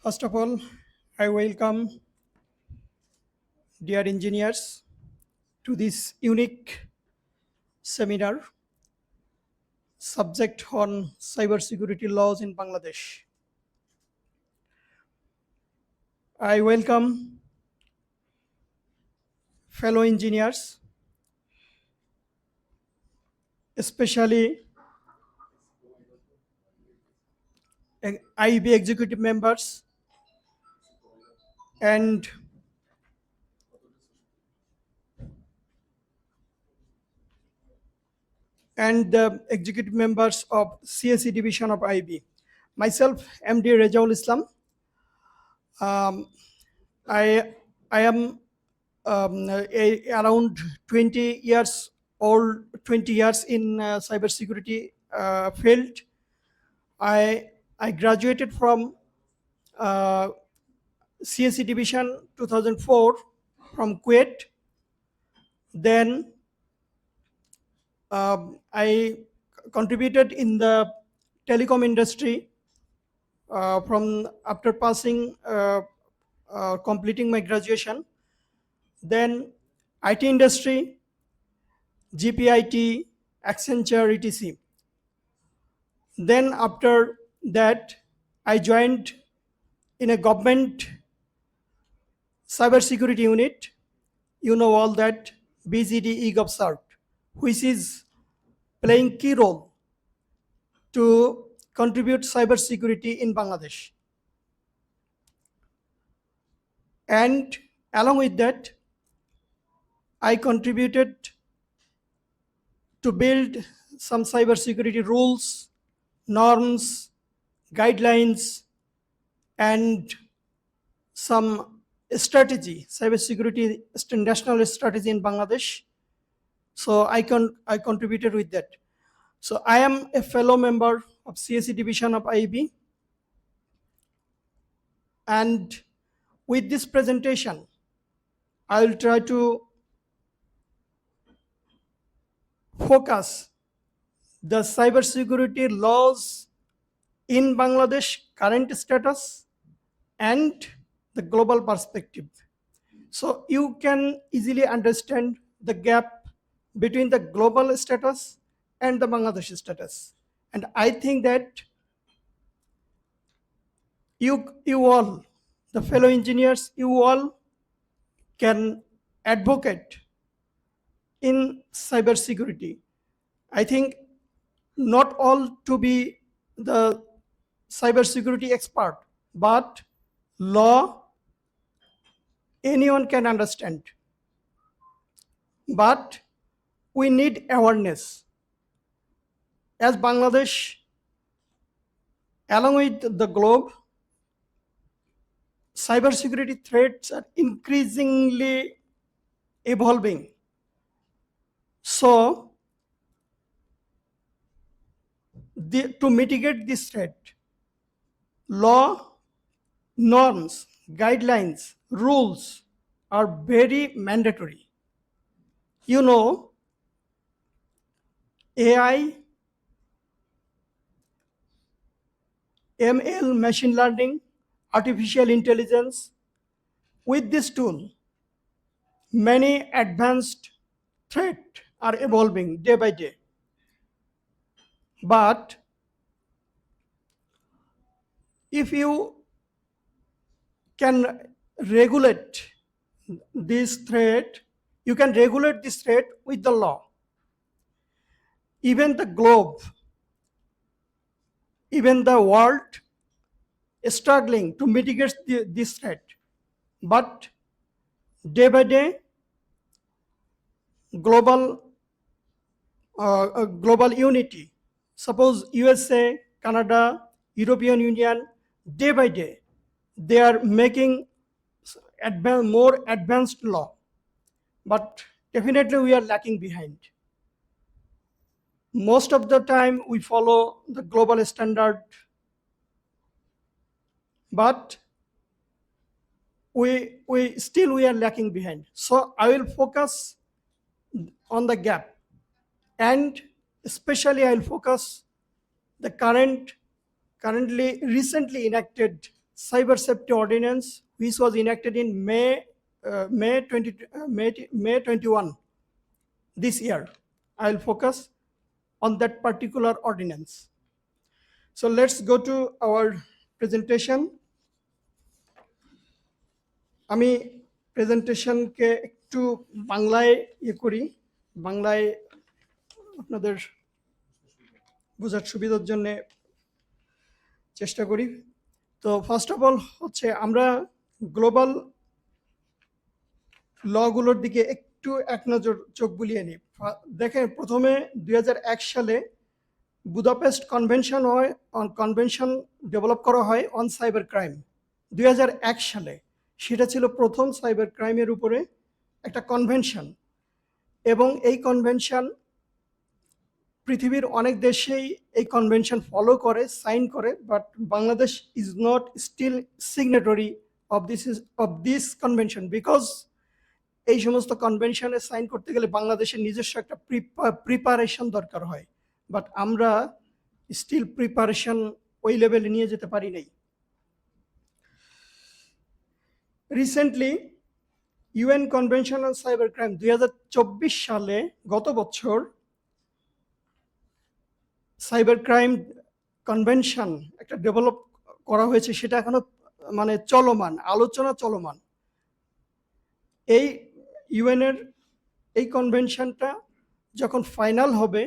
First of all, I welcome dear engineers to this unique seminar subject on cybersecurity laws in Bangladesh. I welcome fellow engineers, especially IEB executive members and the executive members of CSE division of IEB. Myself, MD Rejaul Islam. Um, I I am around 20 years old, 20 years in cybersecurity field. I I graduated from uh, CSE division 2004 from Kuwait. Then I contributed in the telecom industry from after passing completing my graduation. Then IT industry, GPIT, Accenture, etc. Then after that, I joined in a government cybersecurity unit. You know all that BGD eGovCert, which is playing key role to contribute cybersecurity in Bangladesh. And along with that, I contributed to build some cybersecurity rules, norms, guidelines, and some strategy, cybersecurity national strategy in Bangladesh. So I contributed with that. So I am a fellow member of CSE division of IEB, and with this presentation, I will try to focus the cybersecurity laws in Bangladesh current status and the global perspective. So you can easily understand the gap between the global status and the Bangladesh status. And I think that you all, the fellow engineers, you all can advocate in cybersecurity. I think not all to be the cybersecurity expert, but law anyone can understand. But we need awareness. As Bangladesh, along with the globe, cybersecurity threats are increasingly evolving. So, to mitigate this threat, law, norms, guidelines, rules are very mandatory. You know, AI, ML, machine learning, artificial intelligence, with this tool, many advanced threats are evolving day by day. But if you can regulate this threat, you can regulate this threat with the law. Even the globe, even the world is struggling to mitigate this threat. But day by day, global unity. Suppose USA, Canada, European Union, day by day, they are making more advanced law. But definitely we are lacking behind. Most of the time we follow the global standard, but we are lacking behind. So I will focus on the gap, and especially I will focus the recently enacted Cyber Safety Ordinance, which was enacted in May 21 this year. I will focus on that particular ordinance. So let's go to our presentation. আমি প্রেজেন্টেশনকে একটু বাংলায় করি, বাংলায় আপনাদের বোঝার সুবিধার জন্য চেষ্টা করি। তো ফার্স্ট অফ অল হচ্ছে আমরা গ্লোবাল লগুলোর দিকে একটু এক নজর চোখ বুলিয়ে নিই। দেখেন, প্রথমে 2001 সালে বুদাপেস্ট কনভেনশন ডেভেলপ করা হয় অন সাইবার ক্রাইম 2001 সালে। সেটা ছিল প্রথম সাইবার ক্রাইমের উপরে একটা কনভেনশন, এবং এই কনভেনশন পৃথিবীর অনেক দেশেই এই কনভেনশন ফলো করে, সাইন করে, but Bangladesh is not still signatory of this convention, because এই সমস্ত কনভেনশনে সাইন করতে গেলে বাংলাদেশের নিজস্ব একটা প্রিপারেশন দরকার হয়, বাট আমরা স্টিল প্রিপারেশন ওই লেভেলে নিয়ে যেতে পারি নাই। Recently UN convention on cyber crime 2024 সালে, গত বছর, সাইবার ক্রাইম কনভেনশন একটা ডেভেলপ করা হয়েছে, সেটা এখনো মানে চলমান, আলোচনা চলমান। এই ইউএনের এই কনভেনশনটা যখন ফাইনাল হবে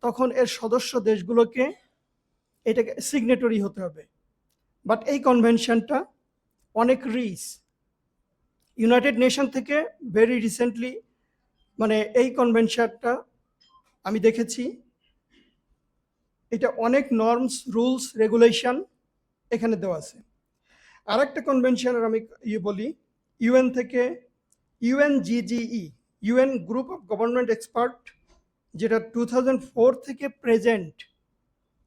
তখন এর সদস্য দেশগুলোকে এটাকে সিগনেটরি হতে হবে। বাট এই কনভেনশনটা অনেক রিচ। ইউনাইটেড নেশন থেকে ভেরি রিসেন্টলি মানে এই কনভেনশনটা আমি দেখেছি, এটা অনেক নর্মস, রুলস, রেগুলেশন এখানে দেওয়া আছে। আর একটা কনভেনশনের আমি বলি, ইউএন থেকে UNGGE, UN group of government expert, যেটা 2004 থেকে প্রেজেন্ট।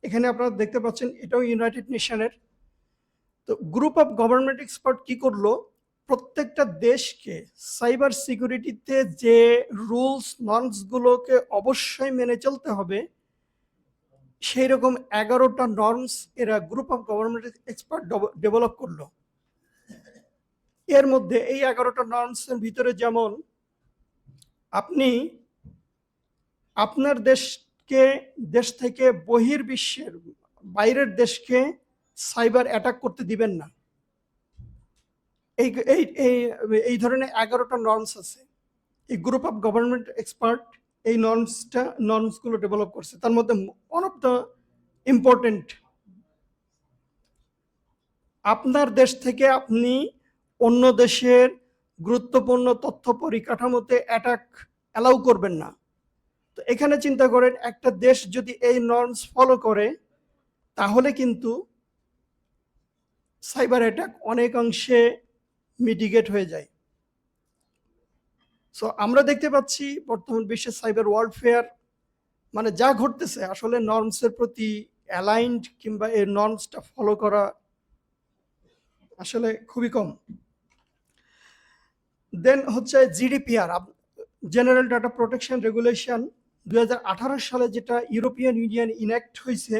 এখানে আপনারা দেখতে পাচ্ছেন এটাও ইউনাইটেড নেশনের। তো গ্রুপ অফ গভর্নমেন্ট এক্সপার্ট কি করলো, প্রত্যেকটা দেশকে সাইবার সিকিউরিটিতে যে রুলস, নর্মসগুলোকে অবশ্যই মেনে চলতে হবে, সেই রকম 11টা নর্মস এরা group of government expert develop করলো। এর মধ্যে এই 11টা নর্মসের ভিতরে যেমন আপনি আপনার দেশ থেকে বহির্বিশ্বের বাইরের দেশকে সাইবার অ্যাটাক করতে দিবেন না। এই ধরনের 11টা নর্মস আছে। এই গ্রুপ অফ গভর্নমেন্ট এক্সপার্ট এই নর্মসগুলো ডেভেলপ করছে। তার মধ্যে ওয়ান অফ দ্য ইম্পর্টেন্ট, আপনার দেশ থেকে আপনি অন্য দেশের গুরুত্বপূর্ণ তথ্য পরিকাঠামোতে অ্যাটাক অ্যালাউ করবেন না। তো এখানে চিন্তা করেন, একটা দেশ যদি এই নর্মস ফলো করে তাহলে কিন্তু সাইবার অ্যাটাক অনেকাংশে মিটিগেট হয়ে যায়। সো আমরা দেখতে পাচ্ছি বর্তমান বিশ্বে সাইবার ওয়ারফেয়ার মানে যা ঘটতেছে, আসলে নর্মসের প্রতি অ্যালাইনড কিংবা এই নর্মসটা ফলো করা আসলে খুবই কম। দেন হচ্ছে GDPR, general data protection regulation, 2018 সালে যেটা ইউরোপিয়ান ইউনিয়ন ইনঅ্যাক্ট হয়েছে।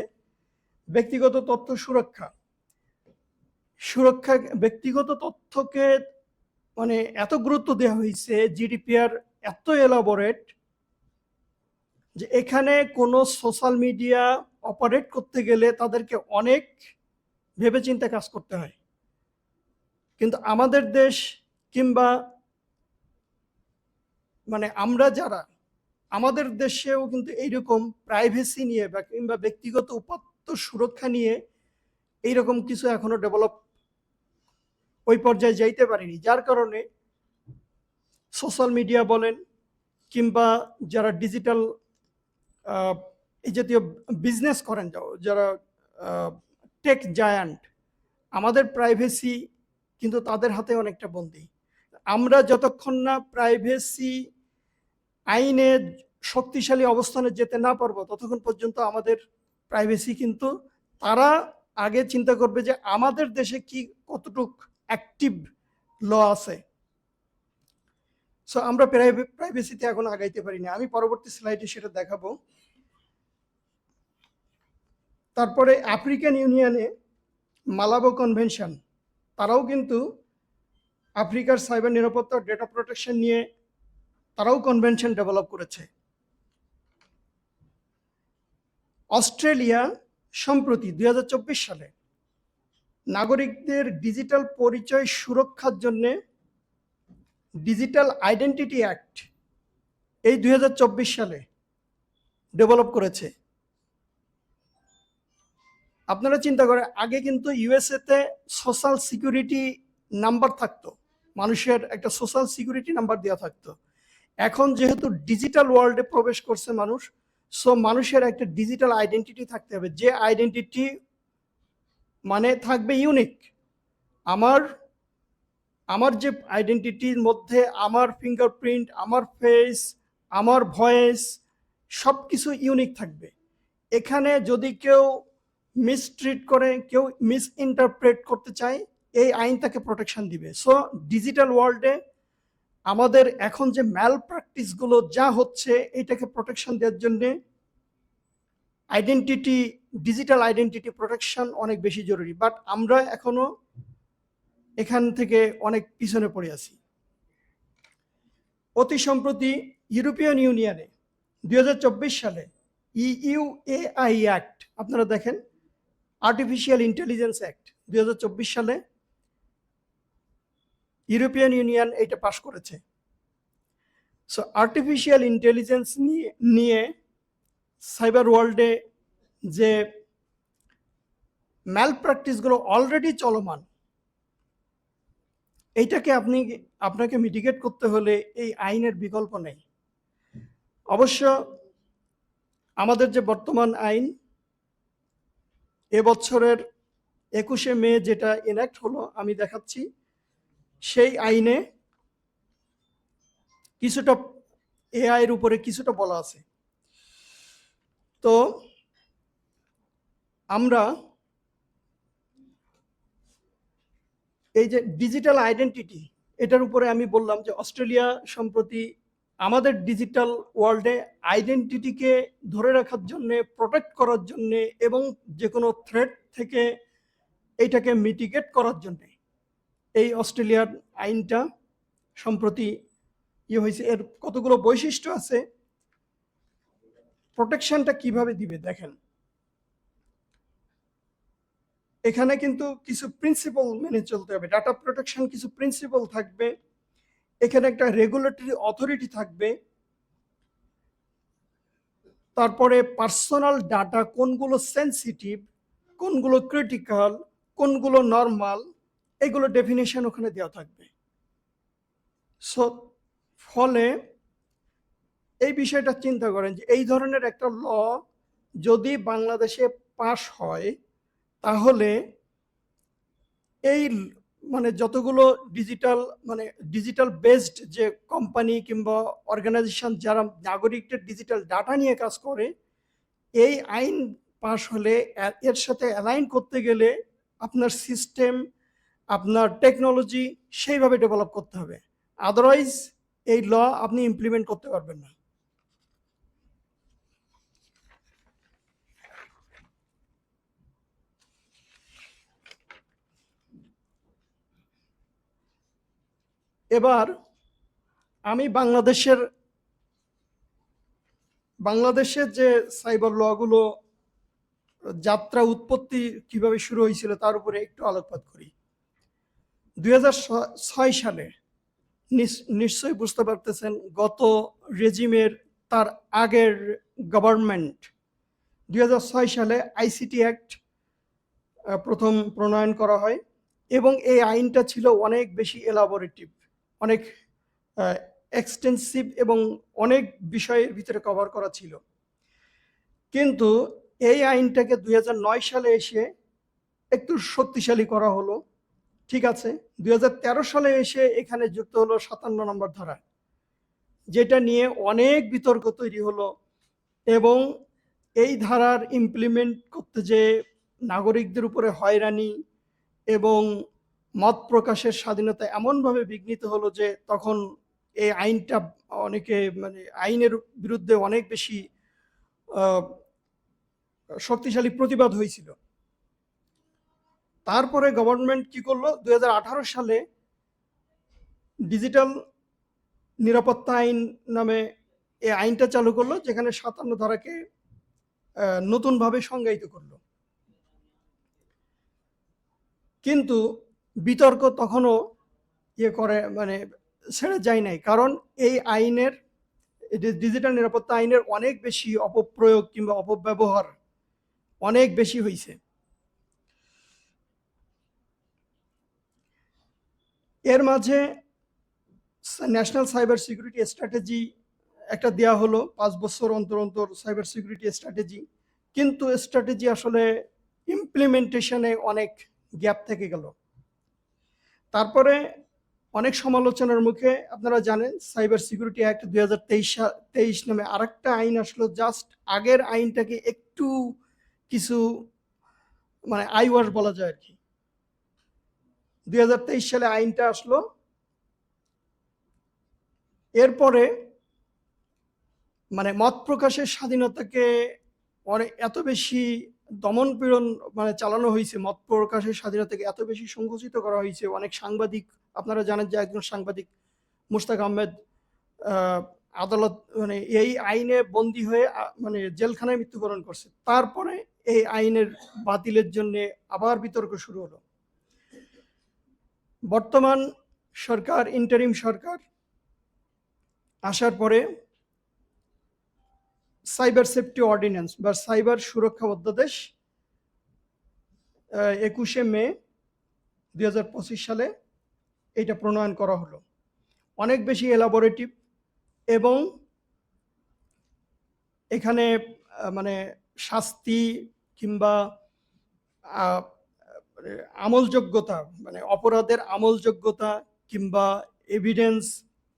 ব্যক্তিগত তথ্য সুরক্ষা, ব্যক্তিগত তথ্যকে মানে এত গুরুত্ব দেওয়া হয়েছে, জিডিপিআর এত এলাবোরেট যে এখানে কোনো সোশ্যাল মিডিয়া অপারেট করতে গেলে তাদেরকে অনেক ভেবেচিন্তে কাজ করতে হয়। কিন্তু আমাদের দেশ কিংবা মানে আমরা যারা, আমাদের দেশেও কিন্তু এইরকম প্রাইভেসি নিয়ে বা কিংবা ব্যক্তিগত উপাত্ত সুরক্ষা নিয়ে এইরকম কিছু এখনো ডেভেলপ ওই পর্যায়ে যাইতে পারিনি, যার কারণে সোশ্যাল মিডিয়া বলেন কিংবা যারা ডিজিটাল এই জাতীয় বিজনেস করেন, যারা টেক জায়ান্ট, আমাদের প্রাইভেসি কিন্তু তাদের হাতে অনেকটা বন্দী। আমরা যতক্ষণ না প্রাইভেসি আইনে শক্তিশালী অবস্থানে যেতে না পারবো ততক্ষণ পর্যন্ত আমাদের প্রাইভেসি কিন্তু তারা আগে চিন্তা করবে যে আমাদের দেশে কি কতটুক অ্যাক্টিভ ল আছে। সো আমরা প্রাইভেসিতে এখন আগাইতে পারি না। আমি পরবর্তী স্লাইডে সেটা দেখাবো। তারপরে আফ্রিকান ইউনিয়নে মালাবো কনভেনশন তারাও কিন্তু আফ্রিকার সাইবার নিরাপত্তা ডেটা প্রোটেকশন নিয়ে তারাও কনভেনশন ডেভেলপ করেছে। অস্ট্রেলিয়া সম্প্রতি 2024 সালে নাগরিকদের ডিজিটাল পরিচয় সুরক্ষার জন্য ডিজিটাল আইডেন্টিটি অ্যাক্ট এই 2024 সালে ডেভেলপ করেছে। আপনারা চিন্তা করেন, আগে কিন্তু ইউএসএতে সোশ্যাল সিকিউরিটি নাম্বার থাকতো, মানুষের একটা সোশ্যাল সিকিউরিটি নাম্বার দেওয়া থাকতো। এখন যেহেতু ডিজিটাল ওয়ার্ল্ডে প্রবেশ করছে মানুষ, সো মানুষের একটা ডিজিটাল আইডেন্টিটি থাকতে হবে, যে আইডেন্টিটি মানে থাকবে ইউনিক। আমার যে আইডেন্টিটির মধ্যে আমার ফিঙ্গারপ্রিন্ট, আমার ফেস, আমার ভয়েস সব কিছু ইউনিক থাকবে। এখানে যদি কেউ মিসট্রিট করে, কেউ মিস ইন্টারপ্রেট করতে চায়, এই আইন তাকে প্রোটেকশন দিবে। সো ডিজিটাল ওয়ার্ল্ডে আমাদের এখন যে ম্যাল প্র্যাকটিসগুলো যা হচ্ছে, এটাকে প্রোটেকশন দেওয়ার জন্যে ডিজিটাল আইডেন্টিটি প্রোটেকশন অনেক বেশি জরুরি। বাট আমরা এখনো এখান থেকে অনেক পিছনে পড়ে আছি। অতি সম্প্রতি ইউরোপিয়ান ইউনিয়নে 2024 সালে ইউএআই অ্যাক্ট, আপনারা দেখেন আর্টিফিশিয়াল ইন্টেলিজেন্স অ্যাক্ট 2024 সালে ইউরোপিয়ান ইউনিয়ন এটা পাশ করেছে। সো আর্টিফিশিয়াল ইন্টেলিজেন্স নিয়ে সাইবার ওয়ার্ল্ডে যে ম্যাল প্র্যাকটিসগুলো অলরেডি চলমান, এইটাকে আপনাকে মিটিগেট করতে হলে এই আইনের বিকল্প নেই। অবশ্য আমাদের যে বর্তমান আইন, এবছরের 21শে মে যেটা এনাক্ট হলো, আমি দেখাচ্ছি, সেই আইনে কিছুটা এআই এর উপরে কিছুটা বলা আছে। তো আমরা এই যে ডিজিটাল আইডেন্টিটি, এটার উপরে আমি বললাম যে অস্ট্রেলিয়া সম্প্রতি আমাদের ডিজিটাল ওয়ার্ল্ডে আইডেন্টিটিকে ধরে রাখার জন্য, প্রোটেক্ট করার জন্য এবং যে কোনো থ্রেট থেকে এইটাকে মিটিগেট করার জন্য এই অস্ট্রেলিয়ার আইনটা সম্প্রতি হয়েছে। এর কতগুলো বৈশিষ্ট্য আছে, প্রোটেকশনটা কিভাবে দিবে দেখেন। এখানে কিন্তু কিছু প্রিন্সিপাল মেনে চলতে হবে। ডাটা প্রোটেকশন কিছু প্রিন্সিপাল থাকবে, এখানে একটা রেগুলেটরি অথরিটি থাকবে, তারপরে পার্সোনাল ডাটা কোনগুলো সেন্সিটিভ, কোনগুলো ক্রিটিক্যাল, কোনগুলো নর্মাল, এগুলো ডেফিনেশন ওখানে দেওয়া থাকবে। সো ফলে এই বিষয়টা চিন্তা করেন যে এই ধরনের একটা ল যদি বাংলাদেশে পাশ হয়, তাহলে এই যতগুলো ডিজিটাল বেসড যে কোম্পানি কিংবা অর্গানাইজেশন যারা নাগরিকদের ডিজিটাল ডাটা নিয়ে কাজ করে, এই আইন পাশ হলে এর সাথে অ্যালাইন করতে গেলে আপনার সিস্টেম, আপনার টেকনোলজি সেইভাবে ডেভেলপ করতে হবে। আদারওয়াইজ এই ল আপনি ইমপ্লিমেন্ট করতে পারবেন না। এবার আমি বাংলাদেশের যে সাইবার লগুলো যাত্রা উৎপত্তি কিভাবে শুরু হয়েছিল তার উপরে একটু আলোকপাত করি। 2006 সালে, নিশ্চয়ই বুঝতে পারতেছেন, গত রেজিমের তার আগের গভর্নমেন্ট 2006 সালে আইসিটি অ্যাক্ট প্রথম প্রণয়ন করা হয় এবং এই আইনটা ছিল অনেক বেশি এলাবোরেটিভ, অনেক এক্সটেন্সিভ এবং অনেক বিষয়ের ভিতরে কভার করা ছিল। কিন্তু এই আইনটাকে 2009 সালে এসে একটু শক্তিশালী করা হলো, ঠিক আছে। 2013 সালে এসে এখানে যুক্ত হলো 57 নম্বর ধারা, যেটা নিয়ে অনেক বিতর্ক তৈরি হলো এবং এই ধারার ইমপ্লিমেন্ট করতে যে নাগরিকদের উপরে হয়রানি এবং মত প্রকাশের স্বাধীনতা এমনভাবে বিঘ্নিত হলো যে তখন এই আইনটা অনেকে আইনের বিরুদ্ধে অনেক বেশি শক্তিশালী প্রতিবাদ হয়েছিল। তারপরে গভর্নমেন্ট কি করলো, 2018 সালে ডিজিটাল নিরাপত্তা আইন নামে এই আইনটা চালু করলো, যেখানে 57 ধারাকে নতুনভাবে সংজ্ঞায়িত করলো। কিন্তু বিতর্ক তখনও মানে ছেড়ে যায় নাই, কারণ এই আইনের, ডিজিটাল নিরাপত্তা আইনের অনেক বেশি অপপ্রয়োগ কিংবা অপব্যবহার অনেক বেশি হয়েছে। এর মাঝে ন্যাশনাল সাইবার সিকিউরিটি স্ট্র্যাটেজি একটা দেওয়া হলো, 5 বছর অন্তর অন্তর সাইবার সিকিউরিটি স্ট্র্যাটেজি, কিন্তু স্ট্র্যাটেজি আসলে ইমপ্লিমেন্টেশনে অনেক গ্যাপ থেকে গেল। তারপরে অনেক সমালোচনার মুখে, আপনারা জানেন সাইবার সিকিউরিটি অ্যাক্ট 2023 নামে আরেকটা আইন আসলো, জাস্ট আগের আইনটাকে একটু কিছু মানে আইওয়াশ বলা যায় আর কি। 2023 সালে আইনটা আসলো। এরপরে মানে মত প্রকাশের স্বাধীনতাকে এত বেশি দমন পীড়ন মানে চালানো হয়েছে, মত প্রকাশের স্বাধীনতাকে এত বেশি সংকুচিত করা হয়েছে। অনেক সাংবাদিক, আপনারা জানেন যে একজন সাংবাদিক মুশতাক আহমেদ আদালত মানে এই আইনে বন্দী হয়ে মানে জেলখানায় মৃত্যুবরণ করছে। তারপরে এই আইনের বাতিলের জন্য আবার বিতর্ক শুরু হলো। বর্তমান সরকার, ইন্টারিম সরকার আসার পরে সাইবার সেফটি অর্ডিন্যান্স বা সাইবার সুরক্ষা অধ্যাদেশ 21শে মে 2025 সালে এটা প্রণয়ন করা হলো। অনেক বেশি এলাবোরেটিভ এবং এখানে মানে শাস্তি কিংবা আমলযোগ্যতা, মানে অপরাধের আমলযোগ্যতা কিংবা এভিডেন্স,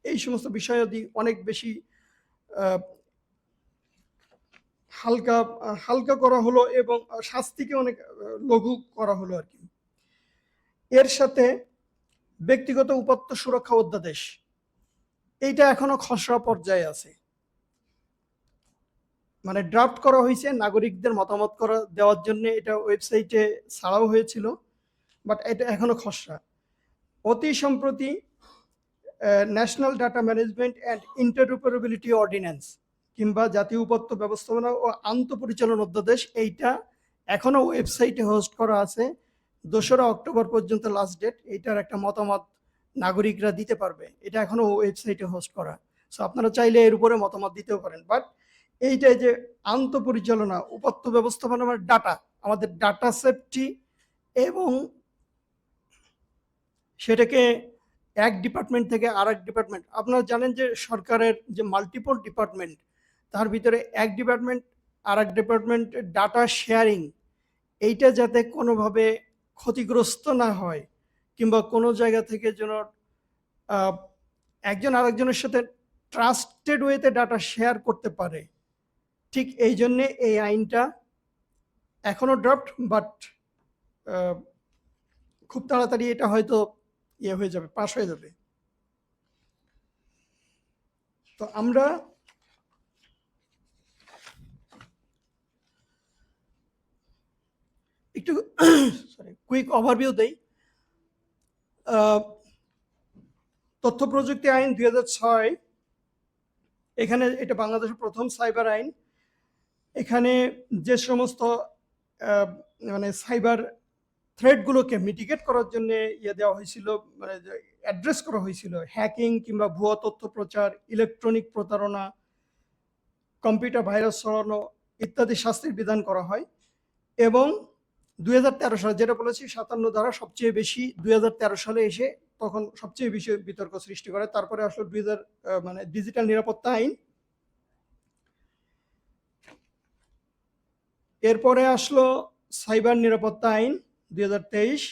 এই সমস্ত বিষয়াদি অনেক বেশি হালকা করা হলো এবং শাস্তিকে অনেক লঘু করা হলো আর কি। এর সাথে ব্যক্তিগত উপাত্ত সুরক্ষা অধ্যাদেশ, এইটা এখনো খসড়া পর্যায়ে আছে, মানে ড্রাফট করা হয়েছে নাগরিকদের মতামত দেওয়ার জন্য, এটা ওয়েবসাইটে ছাড়াও হয়েছিল, বাট এটা এখনো খসড়া। অতি সম্প্রতি national data management and interoperability ordinance কিংবা জাতীয় উপাত্ত ব্যবস্থাপনা ও আন্তঃপরিচালন অধ্যাদেশ, এইটা এখনো ওয়েবসাইটে হোস্ট করা আছে। 2রা অক্টোবর পর্যন্ত লাস্ট ডেট। এইটার একটা মতামত নাগরিকরা দিতে পারবে, এটা এখনো ওয়েবসাইটে হোস্ট করা। সো আপনারা চাইলে এর উপরে মতামত দিতেও পারেন। বাট এইটাই যে আন্তঃপরিচালনা, উপাত্ত ব্যবস্থাপনা মানে ডাটা, আমাদের ডাটা সেফটি, এবং সেটাকে এক ডিপার্টমেন্ট থেকে আরেক ডিপার্টমেন্ট, আপনারা জানেন যে সরকারের যে মাল্টিপল ডিপার্টমেন্ট, তার ভিতরে এক ডিপার্টমেন্ট আরেক ডিপার্টমেন্টের ডাটা শেয়ারিং, এইটা যাতে কোনোভাবে ক্ষতিগ্রস্ত না হয় কিংবা কোনো জায়গা থেকে যেন একজন আরেকজনের সাথে ট্রাস্টেড ওয়েতে ডাটা শেয়ার করতে পারে, ঠিক এই জন্যে এই আইনটা এখনো ড্রাফট, বাট খুব তাড়াতাড়ি এটা হয়তো হয়ে যাবে, পাস হয়ে যাবে। তো আমরা একটু কুইক ওভারভিউ দেই। তথ্য প্রযুক্তি আইন 2006, এখানে এটা বাংলাদেশের প্রথম সাইবার আইন। এখানে যে সমস্ত মানে সাইবার থ্রেটগুলোকে মিটিগেট করার জন্য দেওয়া হয়েছিল, মানে অ্যাড্রেস করা হয়েছিল, হ্যাকিং কিংবা ভুয়া তথ্য প্রচার, ইলেকট্রনিক প্রতারণা, কম্পিউটার ভাইরাস ছড়ানো ইত্যাদি শাস্তির বিধান করা হয়। এবং 2013 সালে, যেটা বলেছি 57 ধারা সবচেয়ে বেশি 2013 সালে এসে তখন সবচেয়ে বেশি বিতর্ক সৃষ্টি করে। তারপরে আসলো মানে ডিজিটাল নিরাপত্তা আইন, এরপরে আসলো সাইবার নিরাপত্তা আইন 2023।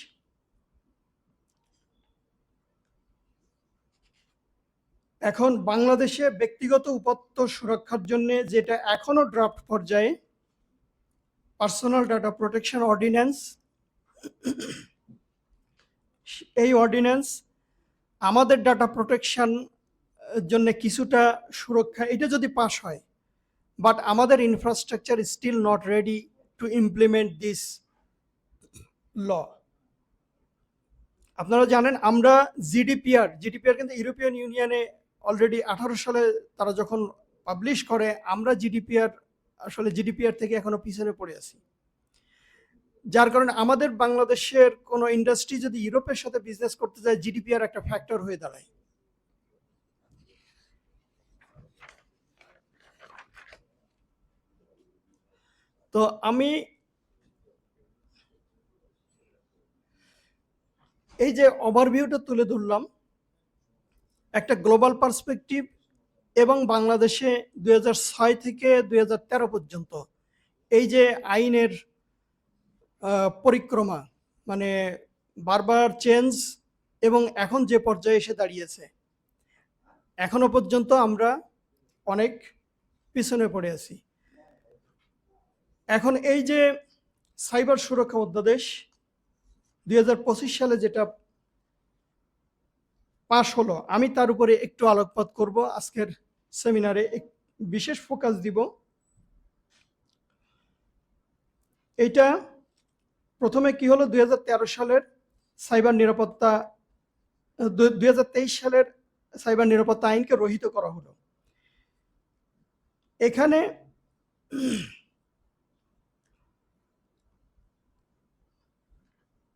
এখন বাংলাদেশে ব্যক্তিগত উপাত্ত সুরক্ষার জন্য যেটা এখনো ড্রাফট পর্যায়ে, পার্সোনাল ডাটা প্রোটেকশন অর্ডিন্যান্স। এই অর্ডিন্যান্স আমাদের ডাটা প্রোটেকশন জন্য কিছুটা সুরক্ষা, এটা যদি পাস হয়, বাট আমাদের infrastructure still not ready to implement this law. আপনারা জানেন আমরা জিডিপিআর কিন্তু ইউরোপিয়ান ইউনিয়নে অলরেডি 18 সালে তারা যখন পাবলিশ করে, আমরা জিডিপিআর থেকে এখনো পিছনে পড়ে আছি। যার কারণে আমাদের বাংলাদেশের কোনো ইন্ডাস্ট্রি যদি ইউরোপের সাথে বিজনেস করতে যায়, জিডিপিআর একটা ফ্যাক্টর হয়ে দাঁড়ায়। তো আমি এই যে ওভারভিউটা তুলে ধরলাম একটা গ্লোবাল পার্সপেক্টিভ এবং বাংলাদেশে 2006 থেকে 2013 পর্যন্ত এই যে আইনের পরিক্রমা, মানে বারবার চেঞ্জ এবং এখন যে পর্যায়ে এসে দাঁড়িয়েছে, এখনো পর্যন্ত আমরা অনেক পিছনে পড়ে আছি। এখন এই যে সাইবার সুরক্ষা অধ্যাদেশ 2025 সালে যেটা পাশ হলো, আমি তার উপরে একটু আলোকপাত করব আজকের সেমিনারে, বিশেষ ফোকাস দিব। এটা প্রথমে কি হলো, 2013 সালের সাইবার নিরাপত্তা 2023 সালের সাইবার নিরাপত্তা আইনকে রহিত করা হলো। এখানে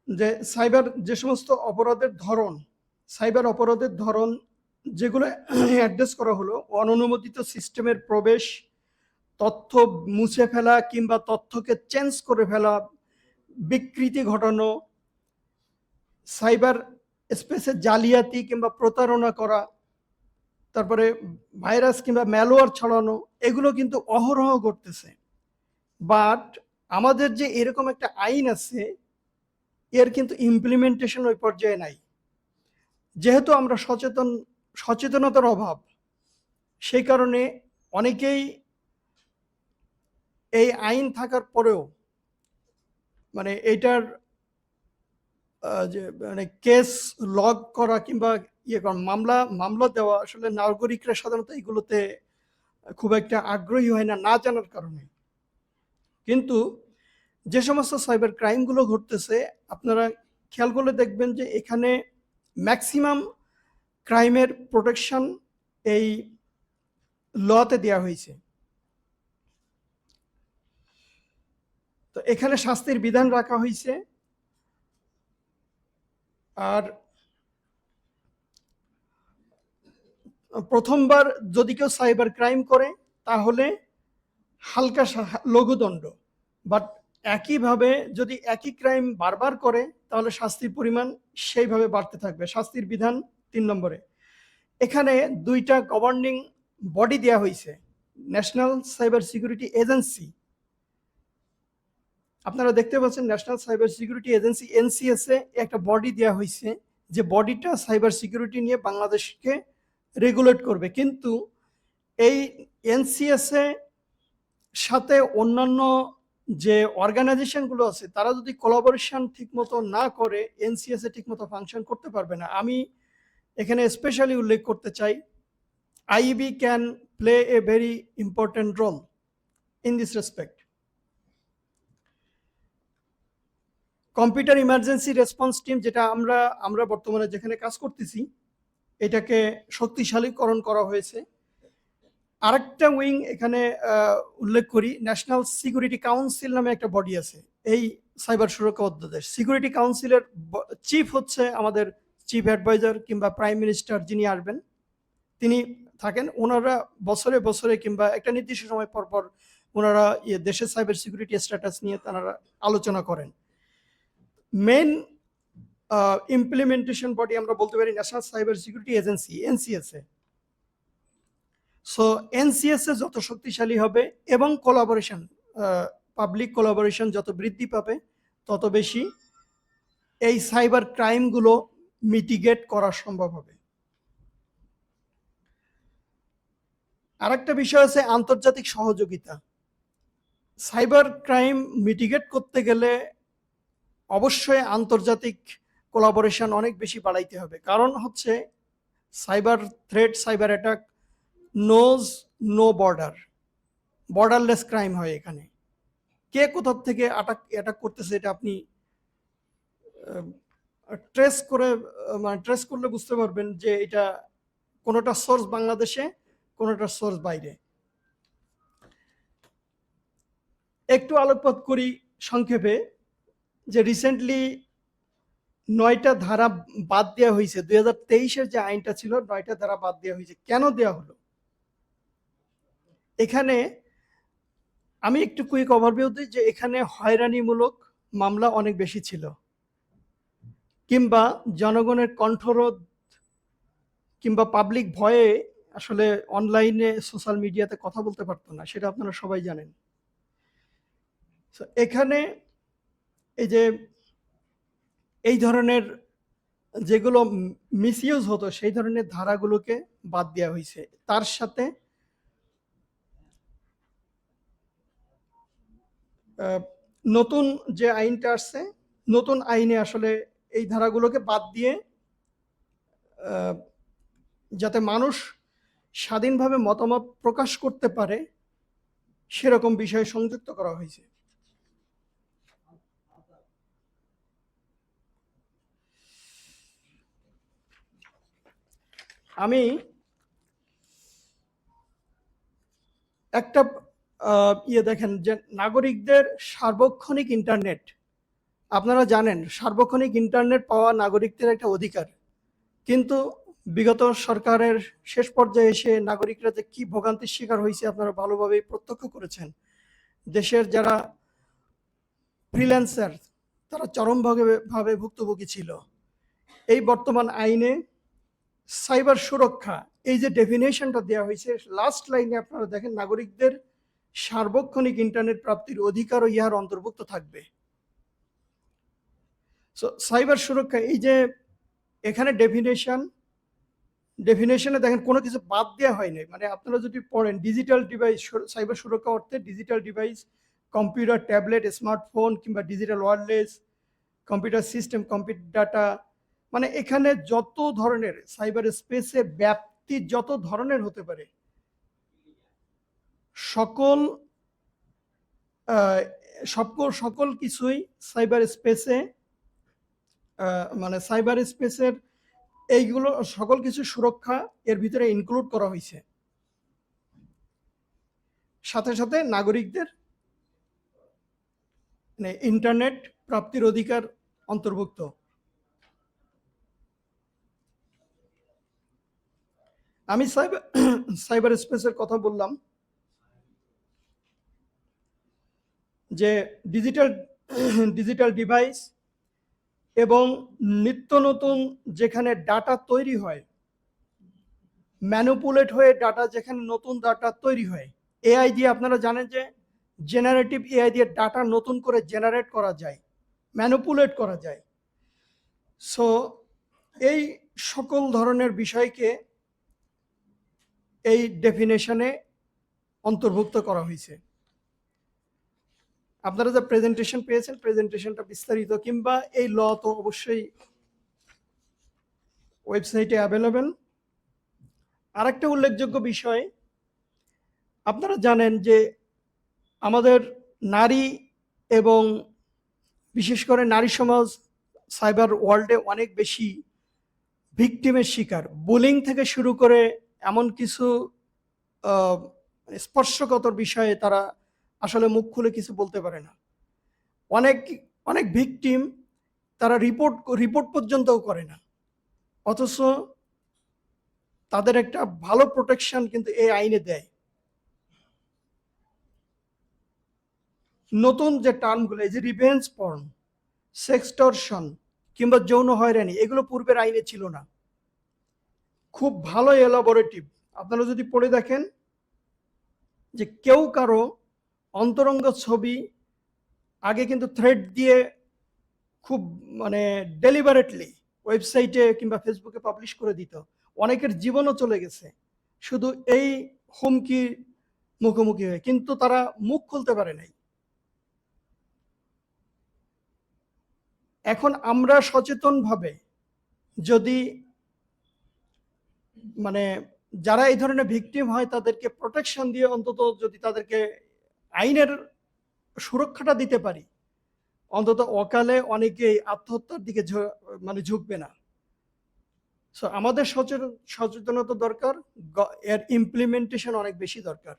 যে যে সমস্ত অপরাধের ধরন, সাইবার অপরাধের ধরন যেগুলো অ্যাড্রেস করা হলো, অননুমোদিত সিস্টেমের প্রবেশ, তথ্য মুছে ফেলা কিংবা তথ্যকে চেঞ্জ করে ফেলা, বিকৃতি ঘটানো, সাইবার স্পেসে জালিয়াতি কিংবা প্রতারণা করা, তারপরে ভাইরাস কিংবা ম্যালওয়্যার ছড়ানো, এগুলো কিন্তু অহরহ ঘটতেছে। বাট আমাদের যে এরকম একটা আইন আছে, এর কিন্তু ইমপ্লিমেন্টেশন ওই পর্যায়ে নাই। যেহেতু আমরা সচেতনতার অভাব, সেই কারণে অনেকেই এই আইন থাকার পরেও মানে এইটার যে মানে কেস লগ করা কিংবা মামলা দেওয়া, আসলে নাগরিকরা সাধারণত এগুলোতে খুব একটা আগ্রহী হয় না, না জানার কারণে। কিন্তু যে সমস্ত সাইবার ক্রাইমগুলো ঘটতেছে, আপনারা খেয়াল করলে দেখবেন যে এখানে ম্যাক্সিমাম ক্রাইমের প্রোটেকশন এই লতে দেওয়া হয়েছে। তো এখানে শাস্তির বিধান রাখা হয়েছে। আর প্রথমবার যদি কেউ সাইবার ক্রাইম করে তাহলে হালকা লঘুদণ্ড, বাট একইভাবে যদি একই ক্রাইম বারবার করে তাহলে শাস্তির পরিমাণ সেইভাবে বাড়তে থাকবে। শাস্তির বিধান 3 নম্বরে এখানে দুইটা গভর্নিং বডি দেওয়া হয়েছে, ন্যাশনাল সাইবার সিকিউরিটি এজেন্সি। আপনারা দেখতে পাচ্ছেন ন্যাশনাল সাইবার সিকিউরিটি এজেন্সি এনসিএসএ একটা বডি দেওয়া হয়েছে, যে বডিটা সাইবার সিকিউরিটি নিয়ে বাংলাদেশকে রেগুলেট করবে। কিন্তু এই এনসিএসএ সাথে অন্যান্য যে অর্গানাইজেশনগুলো আছে, তারা যদি কোলাবোরেশন ঠিকমতো না করে, এনসিএসএ ঠিকমতো ফাংশন করতে পারবে না। আমি এখানে স্পেশালি উল্লেখ করতে চাই, IB can play a very important role in this respect. Computer emergency response team, যেটা আমরা বর্তমানে যেখানে কাজ করতেছি, এটাকে শক্তিশালীকরণ করা হয়েছে। আরেকটা উইং এখানে উল্লেখ করি, ন্যাশনাল সিকিউরিটি কাউন্সিল নামে একটা বডি আছে এই সাইবার সুরক্ষা অধ্যাদেশ। সিকিউরিটি কাউন্সিলের চিফ হচ্ছে আমাদের চিফ অ্যাডভাইজার কিংবা প্রাইম মিনিস্টার, যিনি আসবেন তিনি থাকেন। ওনারা বছরে বছরে কিংবা একটা নির্দিষ্ট সময় পর পর ওনারা দেশের সাইবার সিকিউরিটি স্ট্যাটাস নিয়ে তারা আলোচনা করেন। মেন ইমপ্লিমেন্টেশন বডি আমরা বলতে পারি national cyber security agency, NCSA. So NCSA যত শক্তিশালী হবে এবং কোলাবোরেশন, পাবলিক কোলাবোরেশন যত বৃদ্ধি পাবে, তত বেশি এই সাইবার ক্রাইমগুলো মিটিগেট করা সম্ভব হবে। আরেকটা বিষয় আছে আন্তর্জাতিক সহযোগিতা। সাইবার ক্রাইম মিটিগেট করতে গেলে অবশ্যই আন্তর্জাতিক কোলাবোরেশন অনেক বেশি বাড়াইতে হবে। কারণ হচ্ছে cyber threat, cyber attack knows no border, borderless crime হয়। এখানে কে কোথা থেকে অ্যাটাক করতেছে এটা আপনি ট্রেস করে মানে ট্রেস করলে বুঝতে পারবেন যে এটা কোনোটা সোর্স বাংলাদেশে, কোনোটা সোর্স বাইরে। একটু আলোকপাত করি সংক্ষেপে যে রিসেন্টলি 9টা ধারা বাদ দেওয়া হয়েছে। 2023-এর যে আইনটা ছিল 9টা ধারা বাদ দেওয়া হয়েছে। কেন দেওয়া হলো? এখানে আমি একটু কুইক ওভারভিউ দিই যে এখানে হয়রানিমূলক মামলা অনেক বেশি ছিল, কিংবা জনগণের কণ্ঠরোধ কিংবা পাবলিক ভয়ে আসলে অনলাইনে সোশ্যাল মিডিয়াতে কথা বলতে পারতো না, সেটা আপনারা সবাই জানেন। এখানে এই যে এই ধরনের যেগুলো মিসইউজ হতো সেই ধরনের ধারাগুলোকে বাদ দেওয়া হয়েছে। তার সাথে নতুন যে আইনটা আসছে, নতুন আইনে আসলে এই ধারাগুলোকে বাদ দিয়ে যাতে মানুষ স্বাধীনভাবে মতামত প্রকাশ করতে পারে সেরকম বিষয় সংযুক্ত করা হয়েছে। আমি একটা দেখেন যে নাগরিকদের সার্বক্ষণিক ইন্টারনেট, আপনারা জানেন সার্বক্ষণিক ইন্টারনেট পাওয়া নাগরিকদের একটা অধিকার, কিন্তু বিগত সরকারের শেষ পর্যায়ে এসে নাগরিকরা যে কি ভোগান্তির শিকার হয়েছে আপনারা ভালোভাবে প্রত্যক্ষ করেছেন। দেশের যারা ফ্রিল্যান্সার তারা চরমভাবে ভুক্তভোগী ছিল। এই বর্তমান আইনে সাইবার সুরক্ষা এই যে ডেফিনেশনটা দেওয়া হয়েছে, লাস্ট লাইনে আপনারা দেখেন নাগরিকদের সার্বক্ষণিক ইন্টারনেট প্রাপ্তির অধিকারও ইহার অন্তর্ভুক্ত থাকবে। সো সাইবার সুরক্ষা এই যে এখানে ডেফিনেশনে দেখেন কোনো কিছু বাদ দেওয়া হয়নি। মানে আপনারা যদি পড়েন ডিজিটাল ডিভাইস, সাইবার সুরক্ষা অর্থে digital device, computer, tablet, smartphone কিংবা digital wireless computer system, computer data, মানে এখানে যত ধরনের সাইবার স্পেসের ব্যাপ্তি যত ধরনের হতে পারে সকল সকল কিছুই সাইবার স্পেসে মানে সাইবার স্পেসের এইগুলো সকল কিছু সুরক্ষা এর ভিতরে ইনক্লুড করা হয়েছে। সাথে সাথে নাগরিকদের মানে ইন্টারনেট প্রাপ্তির অধিকার অন্তর্ভুক্ত। আমি সাইবার স্পেসের কথা বললাম যে ডিজিটাল ডিভাইস এবং নিত্য নতুন যেখানে ডাটা তৈরি হয়, ম্যানুপুলেট হয়ে ডাটা, যেখানে নতুন ডাটা তৈরি হয় এআই দিয়ে, আপনারা জানেন যে জেনারেটিভ এআই দিয়ে ডাটা নতুন করে জেনারেট করা যায়, ম্যানুপুলেট করা যায়। সো এই সকল ধরনের বিষয়কে এই ডেফিনেশনে অন্তর্ভুক্ত করা হয়েছে। আপনারা যে প্রেজেন্টেশন পেয়েছেন, প্রেজেন্টেশনটা বিস্তারিত কিংবা এই ল তো অবশ্যই ওয়েবসাইটে অ্যাভেলেবেল। আরেকটা উল্লেখযোগ্য বিষয়, আপনারা জানেন যে আমাদের নারী এবং বিশেষ করে নারী সমাজ সাইবার ওয়ার্ল্ডে অনেক বেশি ভিকটিমের শিকার। বুলিং থেকে শুরু করে এমন কিছু স্পর্শকাতর বিষয়ে তারা আসলে মুখ খুলে কিছু বলতে পারে না। অনেক অনেক ভিকটিম তারা রিপোর্ট পর্যন্তও করে না, অথচ তাদের একটা ভালো প্রোটেকশন কিন্তু এই আইনে দেয়। নতুন যে টার্মগুলো, এই যে রিভেঞ্জ পর্ন, সেক্সটর্শন কিংবা যৌন হয়রানি, এগুলো পূর্বের আইনে ছিল না। খুব ভালো এলাবোরেটিভ, আপনারা যদি পড়ে দেখেন যে কেউ কারো অন্তরঙ্গ ছবি আগে কিন্তু থ্রেড দিয়ে খুব মানে ডেলিভারেটলি ওয়েবসাইটে কিংবা ফেসবুকে পাবলিশ করে দিত, অনেকের জীবনও চলে গেছে শুধু এই হুমকি মুখোমুখি হয়ে, কিন্তু তারা মুখ খুলতে পারে নাই। এখন আমরা সচেতনভাবে যদি মানে যারা এই ধরনের ভিকটিম হয় তাদেরকে প্রোটেকশন দিয়ে অন্তত যদি তাদেরকে আইনের সুরক্ষাটা দিতে পারি, অন্তত অকালে অনেকেই আত্মহত্যার দিকে মানে ঝুঁকবে না। সো আমাদের সচেতনতা দরকার, এর ইমপ্লিমেন্টেশন অনেক বেশি দরকার।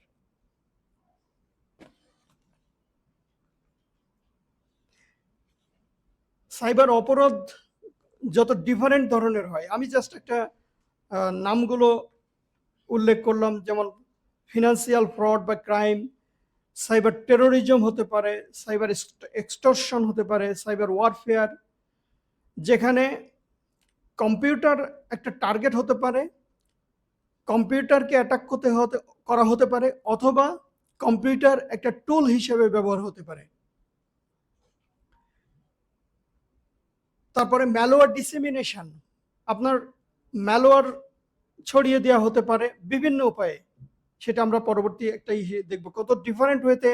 সাইবার অপরাধ যত ডিফারেন্ট ধরনের হয়, আমি জাস্ট একটা নামগুলো উল্লেখ করলাম, যেমন ফিনান্সিয়াল ফ্রড বা ক্রাইম, সাইবার টেরোরিজম হতে পারে, সাইবার এক্সটর্শন হতে পারে, সাইবার ওয়ারফেয়ার, যেখানে কম্পিউটার একটা টার্গেট হতে পারে, কম্পিউটারকে অ্যাটাক করা হতে পারে, অথবা কম্পিউটার একটা টুল হিসেবে ব্যবহার হতে পারে। তারপরে ম্যালওয়্যার ডিসেমিনেশন, আপনার ম্যালওয়্যার ছড়িয়ে দেওয়া হতে পারে বিভিন্ন উপায়ে, সেটা আমরা পরবর্তী একটা দেখব কত ডিফারেন্ট ওয়েতে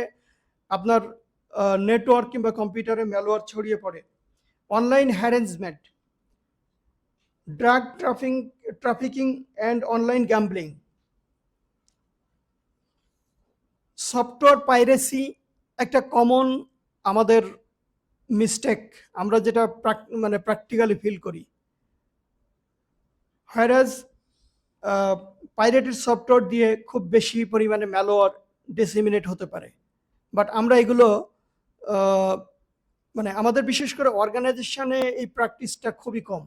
আপনার নেটওয়ার্ক কিংবা কম্পিউটারে ম্যালওয়্যার ছড়িয়ে পড়ে। Online harassment, drug trafficking and online gambling, software piracy একটা কমন আমাদের মিস্টেক, আমরা যেটা মানে প্র্যাকটিক্যালি ফিল করি। হ্যারাস পাইরেটেড সফটওয়্যার দিয়ে খুব বেশি পরিমাণে ম্যালওয়্যার ডিসেমিনেট হতে পারে, বাট আমরা এগুলো মানে আমাদের বিশেষ করে অর্গানাইজেশনে এই প্র্যাকটিসটা খুবই কম।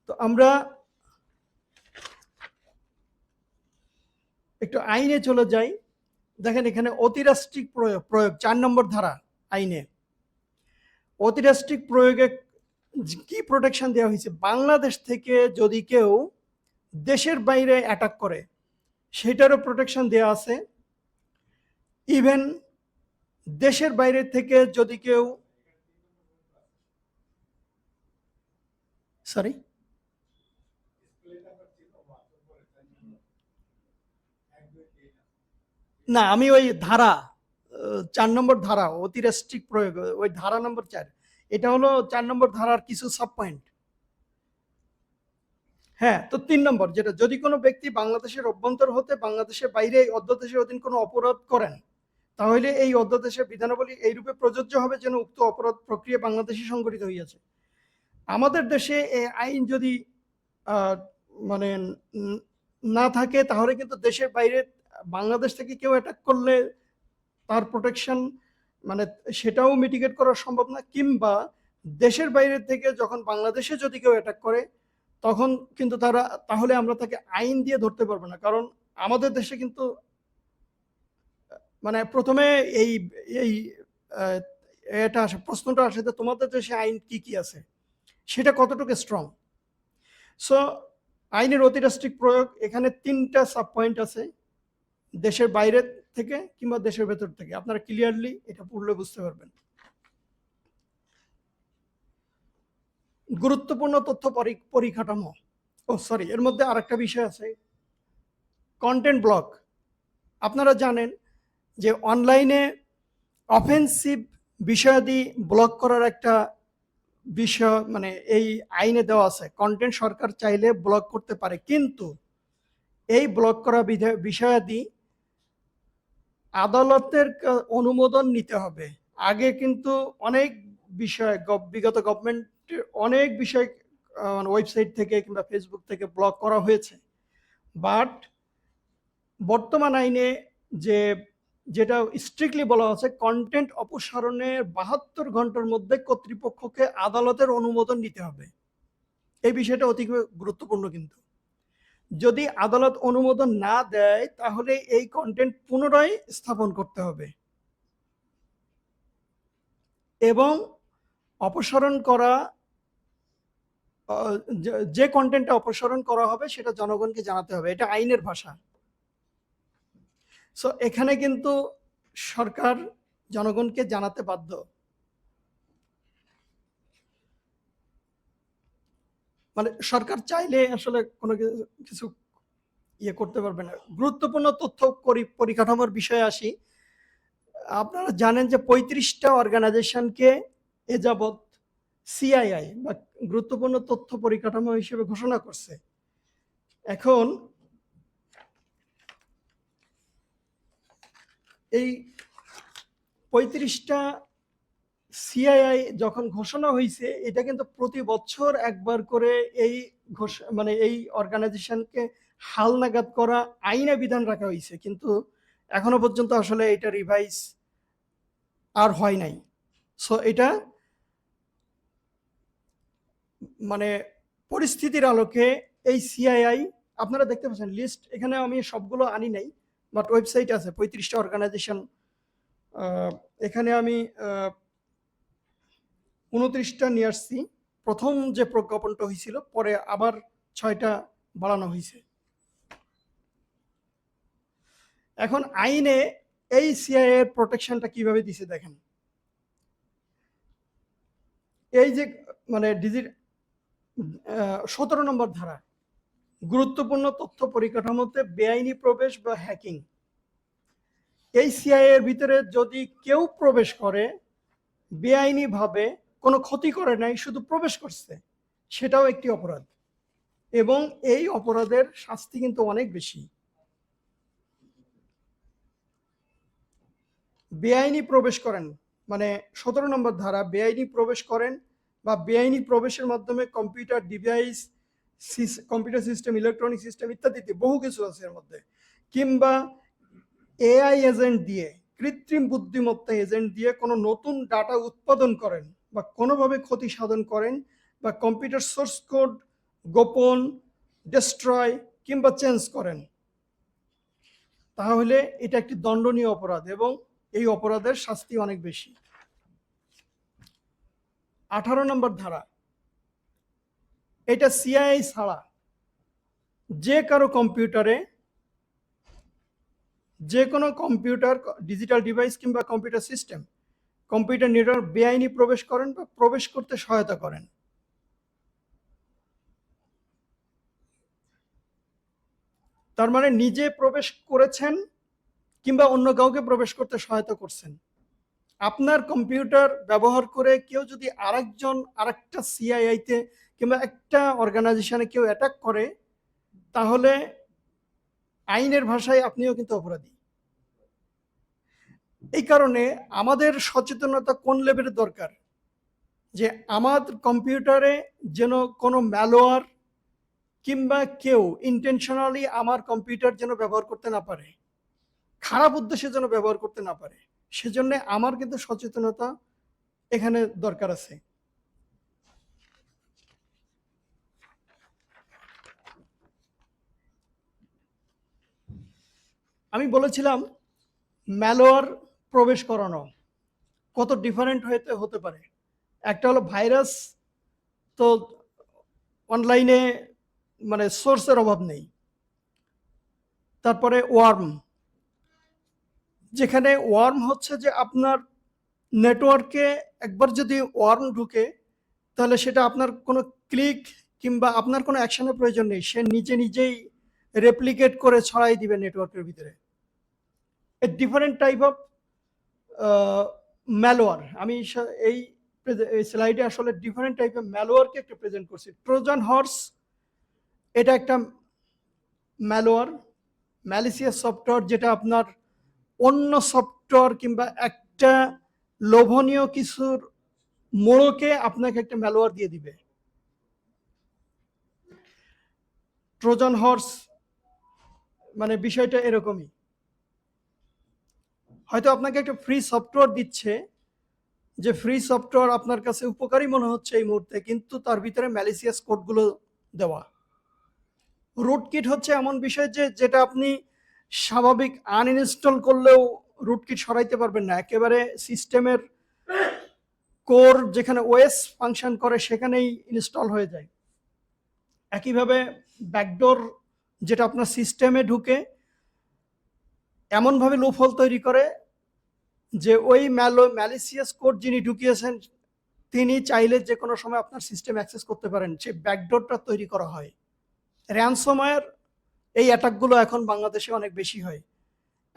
তো আমরা একটু আইনে চলে যাই। দেখেন এখানে অতিরাষ্ট্রিক প্রয়োগ 4 নম্বর ধারা আইনে অতিরাষ্ট্রিক প্রয়োগে কি প্রোটেকশন দেওয়া হয়েছে। বাংলাদেশ থেকে যদি কেউ দেশের বাইরে অ্যাটাক করে সেটারও প্রোটেকশন দেওয়া আছে। ইভেন দেশের বাইরে থেকে যদি কেউ সরি না, আমি ওই ধারা 4 নম্বর ধারা অতিরাষ্ট্রিক প্রয়োগ, ওই ধারা নম্বর 4, এটা হলো 4 নম্বর ধারার কিছু সাব পয়েন্ট। হ্যাঁ, তো 3 নম্বর যেটা, যদি কোনো ব্যক্তি বাংলাদেশের অভ্যন্তর হতে বাংলাদেশের বাইরে এই অধ্যাদেশের অধীন কোনো অপরাধ করেন, তাহলে এই অধ্যাদেশের বিধানাবলী এইরূপে প্রযোজ্য হবে যেন উক্ত অপরাধ প্রক্রিয়া বাংলাদেশে সংঘটিত হইয়াছে। আমাদের দেশে এই আইন যদি মানে না থাকে, তাহলে কিন্তু দেশের বাইরে বাংলাদেশ থেকে কেউ অ্যাটাক করলে তার প্রোটেকশন মানে সেটাও মিটিগেট করা সম্ভব না, কিংবা দেশের বাইরে থেকে যখন বাংলাদেশে যদি কেউ অ্যাটাক করে তখন কিন্তু তাহলে আমরা তাকে আইন দিয়ে ধরতে পারবো না। কারণ আমাদের দেশে কিন্তু মানে প্রথমে এই এই এটা আসে, প্রশ্নটা আসে যে তোমাদের দেশে আইন কি কি আছে, সেটা কতটুকু স্ট্রং। সো আইনের অতিরাষ্ট্রিক প্রয়োগ, এখানে 3টা সাব পয়েন্ট আছে, দেশের বাইরে থেকে কিংবা দেশের ভেতর থেকে। আপনারা ক্লিয়ারলি এটা পড়লে বুঝতে পারবেন। গুরুত্বপূর্ণ তথ্য পরিকাঠামো, সরি, এর মধ্যে আরেকটা বিষয় আছে, কন্টেন্ট ব্লক। আপনারা জানেন যে অনলাইনে অফেন্সিভ বিষয়াদি ব্লক করার একটা বিষয় মানে এই আইনে দেওয়া আছে। কন্টেন্ট সরকার চাইলে ব্লক করতে পারে, কিন্তু এই ব্লক করা বিষয়াদি আদালতের অনুমোদন নিতে হবে। আগে কিন্তু অনেক বিষয় বিগত গভর্নমেন্টের অনেক বিষয় ওয়েবসাইট থেকে কিংবা ফেসবুক থেকে ব্লক করা হয়েছে, বাট বর্তমান আইনে যেটা স্ট্রিক্টলি বলা আছে, কন্টেন্ট অপসারণের 72 ঘন্টার মধ্যে কর্তৃপক্ষকে আদালতের অনুমোদন নিতে হবে। এই বিষয়টা অতি গুরুত্বপূর্ণ। কিন্তু যদি আদালত অনুমোদন না দেয়, তাহলে এই কন্টেন্ট পুনরায় স্থাপন করতে হবে, এবং অপসারণ করা যে কন্টেন্টটা অপসারণ করা হবে সেটা জনগণকে জানাতে হবে। এটা আইনের ভাষা। সো এখানে কিন্তু সরকার জনগণকে জানাতে বাধ্য। মানে সরকার চাইলে আসলে কোনো কিছু করতে পারবে না। গুরুত্বপূর্ণ তথ্য পরিকাঠামোর বিষয়ে আসি। আপনারা জানেন যে 35টা অর্গানাইজেশনকে এ যাবৎ সিআইআই বা গুরুত্বপূর্ণ তথ্য পরিকাঠামো হিসেবে ঘোষণা করছে। এখন এই 35টা সিআইআই যখন ঘোষণা হয়েছে, এটা কিন্তু প্রতি বছর একবার করে এই মানে এই অর্গানাইজেশনকে হালনাগাদ করা আইনে বিধান রাখা হয়েছে, কিন্তু এখনো পর্যন্ত আসলে এটা রিভাইজ আর হয় নাই। সো এটা মানে পরিস্থিতির আলোকে এই সিআইআই আপনারা দেখতে পাচ্ছেন লিস্ট, এখানে আমি সবগুলো আনি নাই, বাট ওয়েবসাইট আছে 35টা অর্গানাইজেশন। এখানে আমি 29টা নিয়ে আসছি। প্রথম যে প্রজ্ঞাপনটা হয়েছিল, পরে আবার 6টা বাড়ানো হয়েছে। এখন আইনে এই সিআইএ এর প্রোটেকশনটা কিভাবে দিছে দেখেন। এই যে মানে 17 নম্বর ধারা, গুরুত্বপূর্ণ তথ্য পরিকাঠামোতে বেআইনি প্রবেশ বা হ্যাকিং। এই সিআইএ এর ভিতরে যদি কেউ প্রবেশ করে বেআইনি ভাবে, কোনো ক্ষতি করে নাই, শুধু প্রবেশ করছে, সেটাও একটি অপরাধ, এবং এই অপরাধের শাস্তি কিন্তু অনেক বেশি। বেআইনি প্রবেশ করেন মানে 17 নম্বর ধারা, বেআইনি প্রবেশ করেন বা বেআইনি প্রবেশের মাধ্যমে computer device, computer system, electronic system ইত্যাদিতে বহু কিছু আছে এর মধ্যে, কিংবা এআই এজেন্ট দিয়ে, কৃত্রিম বুদ্ধিমত্তা এজেন্ট দিয়ে কোনো নতুন ডাটা উৎপাদন করেন বা কোনোভাবে ক্ষতি সাধন করেন, বা কম্পিউটার সোর্স কোড গোপন, ডিস্ট্রয় কিংবা চেঞ্জ করেন, তাহলে এটা একটি দণ্ডনীয় অপরাধ, এবং এই অপরাধের শাস্তি অনেক বেশি। 18 নম্বর ধারা, এটা সিআইআই ছাড়া যে কারো কম্পিউটারে, যে কোনো কম্পিউটার, ডিজিটাল ডিভাইস কিংবা কম্পিউটার সিস্টেম, কম্পিউটার নেটওয়ার্ক বেআইনি প্রবেশ করেন বা প্রবেশ করতে সহায়তা করেন। তার মানে নিজে প্রবেশ করেছেন কিংবা অন্য কাউকে প্রবেশ করতে সহায়তা করছেন। আপনার কম্পিউটার ব্যবহার করে কেউ যদি আরেকটা সিআইআইতে কিংবা একটা অর্গানাইজেশনে কেউ অ্যাটাক করে, তাহলে আইনের ভাষায় আপনিও কিন্তু অপরাধী। এই কারণে আমাদের সচেতনতা কোন লেভেলের দরকার, যে আমার কম্পিউটারে যেন কোনো ম্যালওয়্যার কিংবা কেউ ইন্টেনশনালি আমার কম্পিউটার যেন ব্যবহার করতে না পারে, খারাপ উদ্দেশ্যে যেন ব্যবহার করতে না পারে, সেজন্য আমার কিন্তু সচেতনতা এখানে দরকার আছে। আমি বলেছিলাম ম্যালওয়্যার প্রবেশ করানো কত ডিফারেন্ট হতে পারে। একটা হলো ভাইরাস, তো অনলাইনে মানে সোর্সের অভাব নেই। তারপরে ওয়ার্ম, যেখানে ওয়ার্ম হচ্ছে যে আপনার নেটওয়ার্কে একবার যদি ওয়ার্ম ঢুকে, তাহলে সেটা আপনার কোনো ক্লিক কিংবা আপনার কোনো অ্যাকশনের প্রয়োজন নেই, সে নিজেই রেপ্লিকেট করে ছড়াই দিবে নেটওয়ার্কের ভিতরে। A different type of malware, আমি এই স্লাইডে আসলে ডিফারেন্ট টাইপের ম্যালওয়্যারকে একটা প্রেজেন্ট করছি। ট্রোজান হর্স, এটা একটা ম্যালওয়্যার, ম্যালিসিয়াস সফটওয়্যার, যেটা আপনার অন্য সফটওয়্যার কিংবা একটা লোভনীয় কিছুর মোড়কে আপনাকে একটা ম্যালওয়্যার দিয়ে দিবে। ট্রোজান হর্স মানে বিষয়টা এরকমই, হয়তো আপনাকে একটা ফ্রি সফটওয়্যার দিচ্ছে, যে ফ্রি সফটওয়্যার আপনার কাছে উপকারী মনে হচ্ছে এই মুহূর্তে, কিন্তু তার ভিতরে ম্যালিসিয়াস কোডগুলো দেওয়া। রুটকিট হচ্ছে এমন বিষয় যেটা আপনি স্বাভাবিক আনইনস্টল করলেও রুটকিট সরাইতে পারবেন না, একেবারে সিস্টেমের কোর যেখানে ওএস ফাংশন করে সেখানেই ইনস্টল হয়ে যায়। একইভাবে ব্যাকডোর, যেটা আপনার সিস্টেমে ঢুকে এমনভাবে লুপহোল তৈরি করে যে ওই ম্যালিসিয়াস কোড যিনি ঢুকিয়েছেন তিনি চাইলে যে কোনো সময় আপনার সিস্টেম অ্যাক্সেস করতে পারেন, সেই ব্যাকডোরটা তৈরি করা হয়। র্যানসমওয়্যার, এই অ্যাটাকগুলো এখন বাংলাদেশে অনেক বেশি হয়।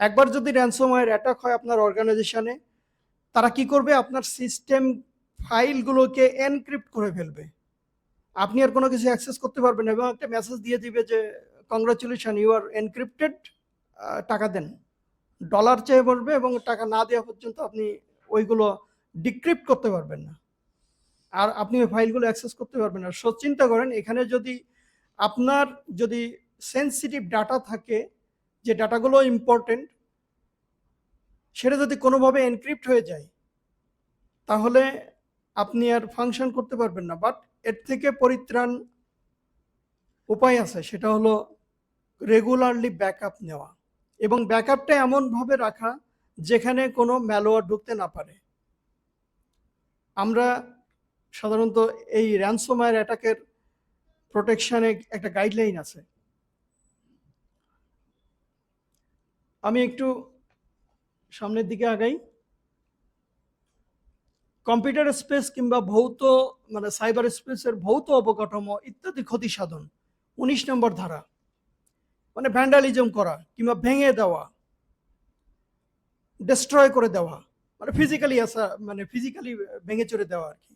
একবার যদি র্যানসমওয়্যার অ্যাটাক হয় আপনার অর্গানাইজেশনে, তারা কি করবে, আপনার সিস্টেম ফাইলগুলোকে এনক্রিপ্ট করে ফেলবে, আপনি আর কোনো কিছু অ্যাক্সেস করতে পারবেন না, এবং একটা মেসেজ দিয়ে দিবে যে কংগ্রাচুলেশন, ইউ আর এনক্রিপ্টেড, টাকা দেন। ডলার চেয়ে বসবে এবং টাকা না দেওয়া পর্যন্ত আপনি ওইগুলো ডিক্রিপ্ট করতে পারবেন না, আর আপনি ওই ফাইলগুলো অ্যাক্সেস করতে পারবেন না। চিন্তা করেন, এখানে যদি আপনার যদি সেন্সিটিভ ডাটা থাকে, যে ডাটাগুলো ইম্পর্টেন্ট, সেটা যদি কোনোভাবে এনক্রিপ্ট হয়ে যায়, তাহলে আপনি আর ফাংশন করতে পারবেন না। বাট এর থেকে পরিত্রাণ উপায় আছে, সেটা হলো রেগুলারলি ব্যাকআপ নেওয়া, এবং ব্যাকআপটা এমনভাবে রাখা যেখানে কোনো ম্যালওয়্যার ঢুকতে না পারে। আমরা সাধারণত এই র্যানসমওয়্যার অ্যাটাকের প্রোটেকশনে একটা গাইডলাইন আছে। আমি একটু সামনের দিকে আগাই। কম্পিউটার স্পেস কিংবা ভৌত মানে সাইবার স্পেসের ভৌত অবকাঠামো ইত্যাদি ক্ষতি সাধন 19 নম্বর ধারা, মানে ভ্যান্ডালিজম করা কিংবা ভেঙে দেওয়া, ডিস্ট্রয় করে দেওয়া, মানে ফিজিক্যালি আসা, মানে ফিজিক্যালি ভেঙে চড়ে দেওয়া আর কি,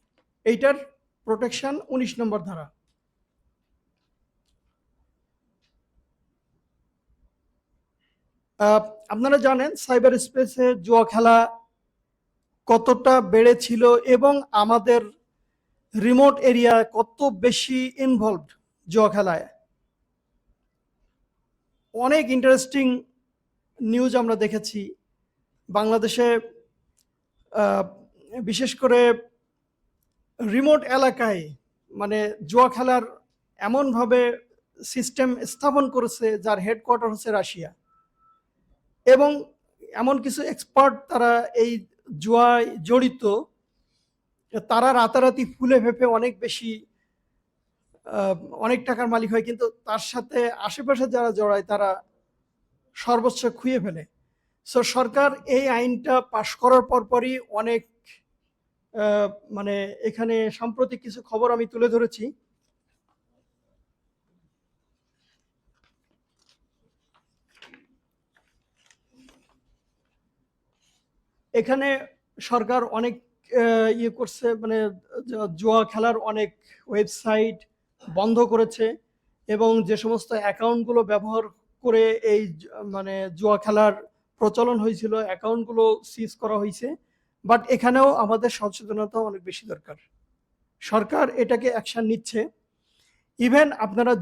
এইটার প্রোটেকশন 19 নম্বর ধারা। আপনারা জানেন সাইবার স্পেসে জুয়া খেলা কতটা বেড়েছিল এবং আমাদের রিমোট এরিয়া কত বেশি ইনভলভড জুয়া খেলায়। অনেক ইন্টারেস্টিং নিউজ আমরা দেখেছি বাংলাদেশে, বিশেষ করে রিমোট এলাকায় মানে জুয়া খেলার এমনভাবে সিস্টেম স্থাপন করেছে যার হেডকোয়ার্টার হচ্ছে রাশিয়া, এবং এমন কিছু এক্সপার্ট তারা এই জুয়ায় জড়িত, তারা রাতারাতি ফুলে ফেঁপে অনেক বেশি অনেক টাকার মালিক হয়, কিন্তু তার সাথে আশেপাশে যারা জড়ায় তারা সর্বোচ্চ খুইয়ে ফেলে। সো সরকার এই আইনটা পাশ করার পরপরই অনেক মানে এখানে সাম্প্রতিক কিছু খবর আমি তুলে ধরেছি। এখানে সরকার অনেক ইয়ে করছে, মানে জুয়া খেলার অনেক ওয়েবসাইট বন্ধ করেছে, এবং যে সমস্ত অ্যাকাউন্টগুলো ব্যবহার করে এই মানে জুয়া খেলার প্রচলন হয়েছিল অ্যাকাউন্টগুলো সিজ করা হয়েছে। বাট এখানেও আমাদের সচেতনতা অনেক বেশি দরকার। সরকার এটাকে অ্যাকশন নিচ্ছে। ইভেন আপনারা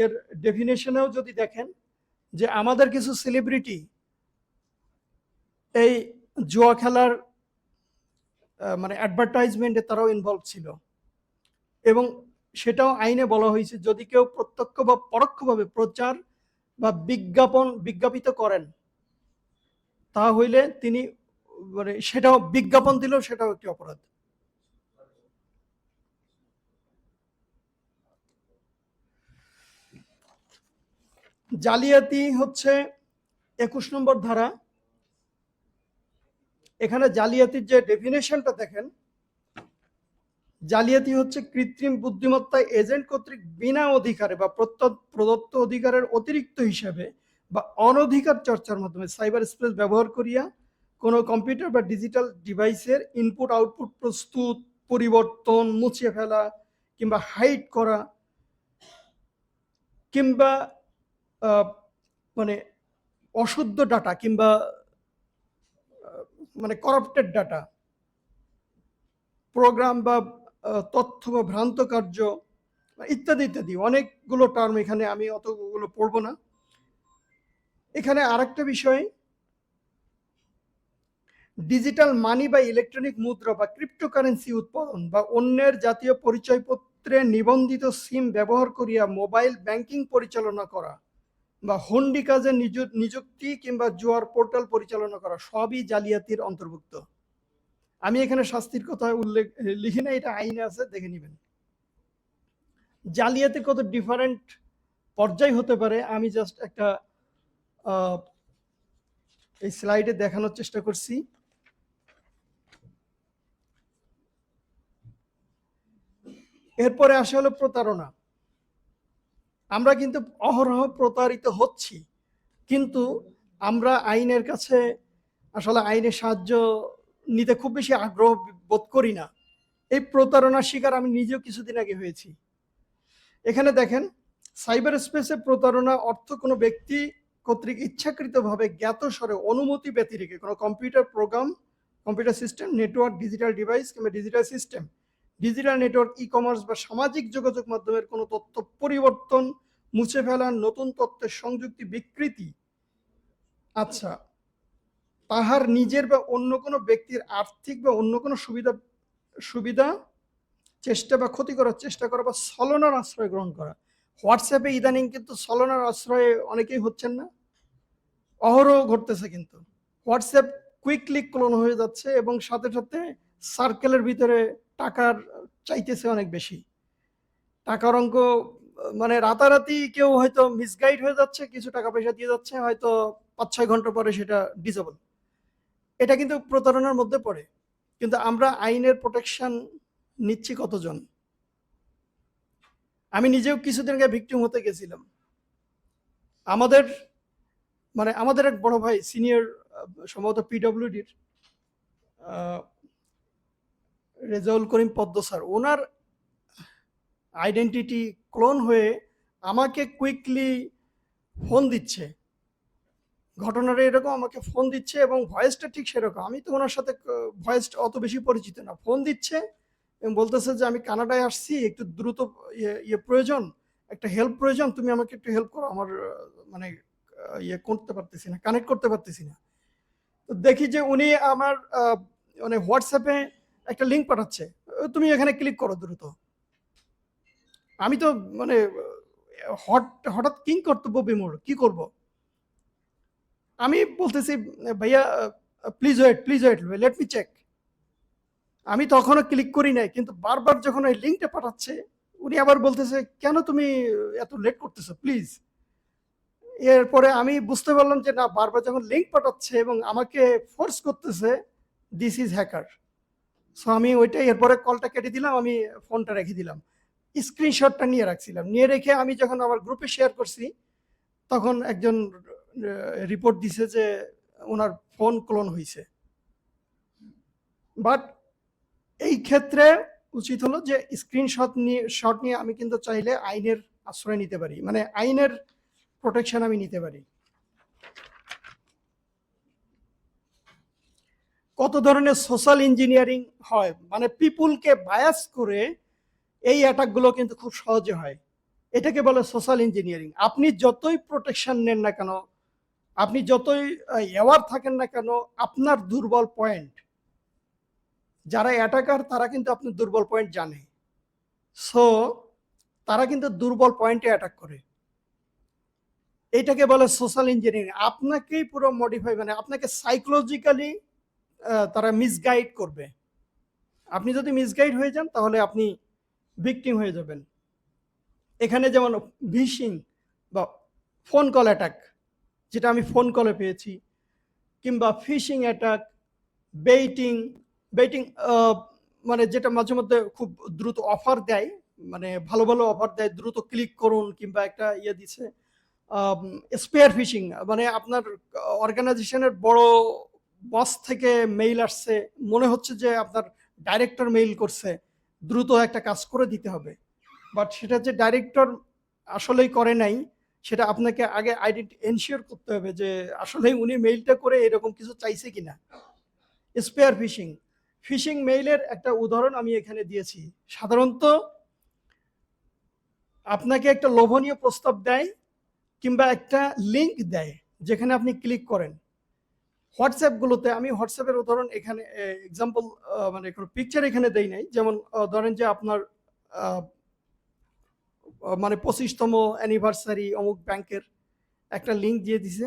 এর ডেফিনেশনেও যদি দেখেন যে আমাদের কিছু সেলিব্রিটি এই জুয়া খেলার মানে অ্যাডভার্টাইজমেন্টে তারাও ইনভলভ ছিল, এবং সেটাও আইনে বলা হয়েছে যদি কেউ প্রত্যক্ষ বা পরোক্ষভাবে প্রচার বা বিজ্ঞাপিত করেন, তা হইলে তিনি মানে সেটাও বিজ্ঞাপন দিলেও সেটাও একটি অপরাধ। জালিয়াতি হচ্ছে 21 নম্বর ধারা। এখানে জালিয়াতির যে ডেফিনেশনটা দেখেন, জালিয়াতি হচ্ছে কৃত্রিম বুদ্ধিমত্তা এজেন্ট কর্তৃক বিনা অধিকারে বা প্রদত্ত অধিকারের অতিরিক্ত হিসাবে বা অনধিকার চর্চার মাধ্যমে সাইবার স্পেস ব্যবহার করিয়া কোনো কম্পিউটার বা ডিজিটাল ডিভাইসের ইনপুট আউটপুট প্রস্তুত, পরিবর্তন, মুছে ফেলা কিংবা হাইড করা, কিংবা মানে অশুদ্ধ ডাটা কিংবা মানে করাপ্টেড ডাটা, প্রোগ্রাম বা তথ্য বা ভ্রান্ত কার্য ইত্যাদি ইত্যাদি অনেকগুলো টার্ম, এখানে আমি অতগুলো পড়বো না। এখানে আরেকটা বিষয়, ডিজিটাল মানি বা ইলেকট্রনিক মুদ্রা বা ক্রিপ্টোকারেন্সি উৎপাদন বা অন্যের জাতীয় পরিচয়পত্রে নিবন্ধিত সিম ব্যবহার করিয়া মোবাইল ব্যাংকিং পরিচালনা করা বা হুন্ডি কাজে নিযুক্তি কিংবা জুয়ার পোর্টাল পরিচালনা করা সবই জালিয়াতির অন্তর্ভুক্ত। আমি এখানে শাস্তির কথা উল্লেখ লিখি না, এটা আইনে আছে, দেখে নেবেন। জালিয়াতি কত ডিফারেন্ট পর্যায় হতে পারে আমি জাস্ট একটা এই স্লাইডে দেখানোর চেষ্টা করছি। এরপরে আসে হলো প্রতারণা। আমরা কিন্তু অহরহ প্রতারিত হচ্ছি, কিন্তু আমরা আইনের কাছে আসলে আইনের সাহায্য নিতে খুব বেশি আগ্রহ বোধ করি না। এই প্রতারণার শিকার আমি নিজেও কিছুদিন আগে হয়েছি। এখানে দেখেন, সাইবার স্পেসে প্রতারণা অর্থ কোনো ব্যক্তি কর্তৃক ইচ্ছাকৃতভাবে জ্ঞাতসারে অনুমতি ব্যতিরেকে কোনো computer program, computer system, network, digital device কিংবা digital system, digital network, e commerce বা সামাজিক যোগাযোগ মাধ্যমের কোনো তথ্য পরিবর্তন, মুছে ফেলা, নতুন তথ্যের সংযুক্তি, বিকৃতি, আচ্ছা, তাহার নিজের বা অন্য কোনো ব্যক্তির আর্থিক বা অন্য কোনো সুবিধা চেষ্টা বা ক্ষতি করার চেষ্টা করা বা ছলনার আশ্রয় গ্রহণ করা। হোয়াটসঅ্যাপে ইদানিং কিন্তু ছলনার আশ্রয়ে অনেকেই হচ্ছেন না, অহরহ ঘটতেছে কিন্তু। হোয়াটসঅ্যাপ কুইকলি ক্লোন হয়ে যাচ্ছে এবং সাথে সাথে সার্কেলের ভিতরে টাকার চাইতেছে অনেক বেশি। টাকার অঙ্ক মানে রাতারাতি কেউ হয়তো মিসগাইড হয়ে যাচ্ছে, কিছু টাকা পয়সা দিয়ে যাচ্ছে, হয়তো 5-6 ঘন্টা পরে সেটা ডিসেবল। এটা কিন্তু প্রতারণার মধ্যে পড়ে। কিন্তু আমরা আইনের প্রোটেকশন নিচ্ছি কতজন? আমি নিজেও কিছুদিন আগে ভিকটিম হতে গেছিলাম। আমাদের এক বড় ভাই সিনিয়র, সম্ভবত পিডব্লিউডির রেজাউল করিম পদ্ম স্যার, ওনার আইডেন্টিটি ক্লোন হয়ে আমাকে কুইকলি ফোন দিচ্ছে। ঘটনাটা এরকম, আমাকে ফোন দিচ্ছে এবং ভয়েসটা ঠিক সেরকম। আমি তো ওনার সাথে ভয়েসটা অত বেশি পরিচিত না। ফোন দিচ্ছে এবং বলতেছে যে আমি কানাডায় আসছি, একটু দ্রুত প্রয়োজন, একটা হেল্প প্রয়োজন, তুমি আমাকে একটু হেল্প করো, আমার মানে করতে পারতেছি না, কানেক্ট করতে পারতেছি না। তো দেখি যে উনি আমার মানে হোয়াটসঅ্যাপে একটা লিঙ্ক পাঠাচ্ছে, তুমি এখানে ক্লিক করো দ্রুত। আমি তো মানে হঠাৎ কিং কর্তব্য বিমূঢ়, কি করব? আমি বলতেছি ভাইয়া please wait let me check. আমি তখনও ক্লিক করি নাই, কিন্তু বারবার যখন ওই লিঙ্কটা পাঠাচ্ছে উনি আবার বলতেছে কেন তুমি এত লেট করতেছো প্লিজ। এরপরে আমি বুঝতে পারলাম যে না, বারবার যখন লিঙ্ক পাঠাচ্ছে এবং আমাকে ফোর্স করতেছে, দিস ইজ হ্যাকার। সো আমি ওইটাই, এরপরে কলটা কেটে দিলাম, আমি ফোনটা রেখে দিলাম, স্ক্রিনশটটা নিয়ে রাখছিলাম। নিয়ে রেখে আমি যখন আমার গ্রুপে শেয়ার করছি তখন একজন রিপোর্ট দিছে যে ওনার ফোন ক্লোন হয়েছে। বাট এই ক্ষেত্রে উচিত হলো যে স্ক্রিনশট নিয়ে আমি কিন্তু চাইলে আইনের আশ্রয় নিতে পারি, মানে আইনের প্রোটেকশন আমি নিতে পারি। কত ধরনের সোশ্যাল ইঞ্জিনিয়ারিং হয়, মানে পিপুলকে বায়াস করে এই অ্যাটাকগুলো কিন্তু খুব সহজে হয়। এটাকে বলে সোশ্যাল ইঞ্জিনিয়ারিং। আপনি যতই প্রোটেকশন নেন না কেন, আপনি যতই অ্যাওয়ার থাকেন না কেন, আপনার দুর্বল পয়েন্ট, যারা অ্যাটাকার তারা কিন্তু আপনার দুর্বল পয়েন্ট জানে। সো তারা কিন্তু দুর্বল পয়েন্টে অ্যাটাক করে। এটাকে বলে সোশ্যাল ইঞ্জিনিয়ারিং। আপনাকেই পুরো মডিফাই, মানে আপনাকে সাইকোলজিক্যালি তারা মিসগাইড করবে। আপনি যদি মিসগাইড হয়ে যান তাহলে আপনি ভিকটিম হয়ে যাবেন। এখানে যেমন ভিশিং বা ফোন কল অ্যাটাক, যেটা আমি ফোন কলে পেয়েছি, কিংবা ফিশিং অ্যাটাক, বেইটিং বেইটিং মানে যেটা মাঝে মধ্যে খুব দ্রুত অফার দেয়, মানে ভালো ভালো অফার দেয়, দ্রুত ক্লিক করুন, কিংবা একটা দিছে স্পেয়ার ফিশিং, মানে আপনার অর্গানাইজেশনের বড় বস থেকে মেইল আসছে, মনে হচ্ছে যে আপনার ডাইরেক্টর মেইল করছে, দ্রুত একটা কাজ করে দিতে হবে, বাট সেটা যে ডাইরেক্টর আসলেই করে নাই, সেটা আপনাকে আগে এনশিওর করতে হবে যে আসলেই উনি মেইলটা করে এরকম কিছু চাইছে কিনা। স্পেয়ার ফিশিং, ফিশিং মেইলের একটা উদাহরণ আমি এখানে দিয়েছি। সাধারণত আপনাকে একটা লোভনীয় প্রস্তাব দেয় কিংবা একটা লিঙ্ক দেয় যেখানে আপনি ক্লিক করেন। হোয়াটসঅ্যাপগুলোতে, আমি হোয়াটসঅ্যাপের উদাহরণ এখানে এক্সাম্পল, মানে কোনো পিকচার এখানে দেই নাই, যেমন ধরেন যে আপনার মানে 25তম অ্যানিভার্সারি অমুক ব্যাংকের একটা লিঙ্ক দিয়ে দিছে,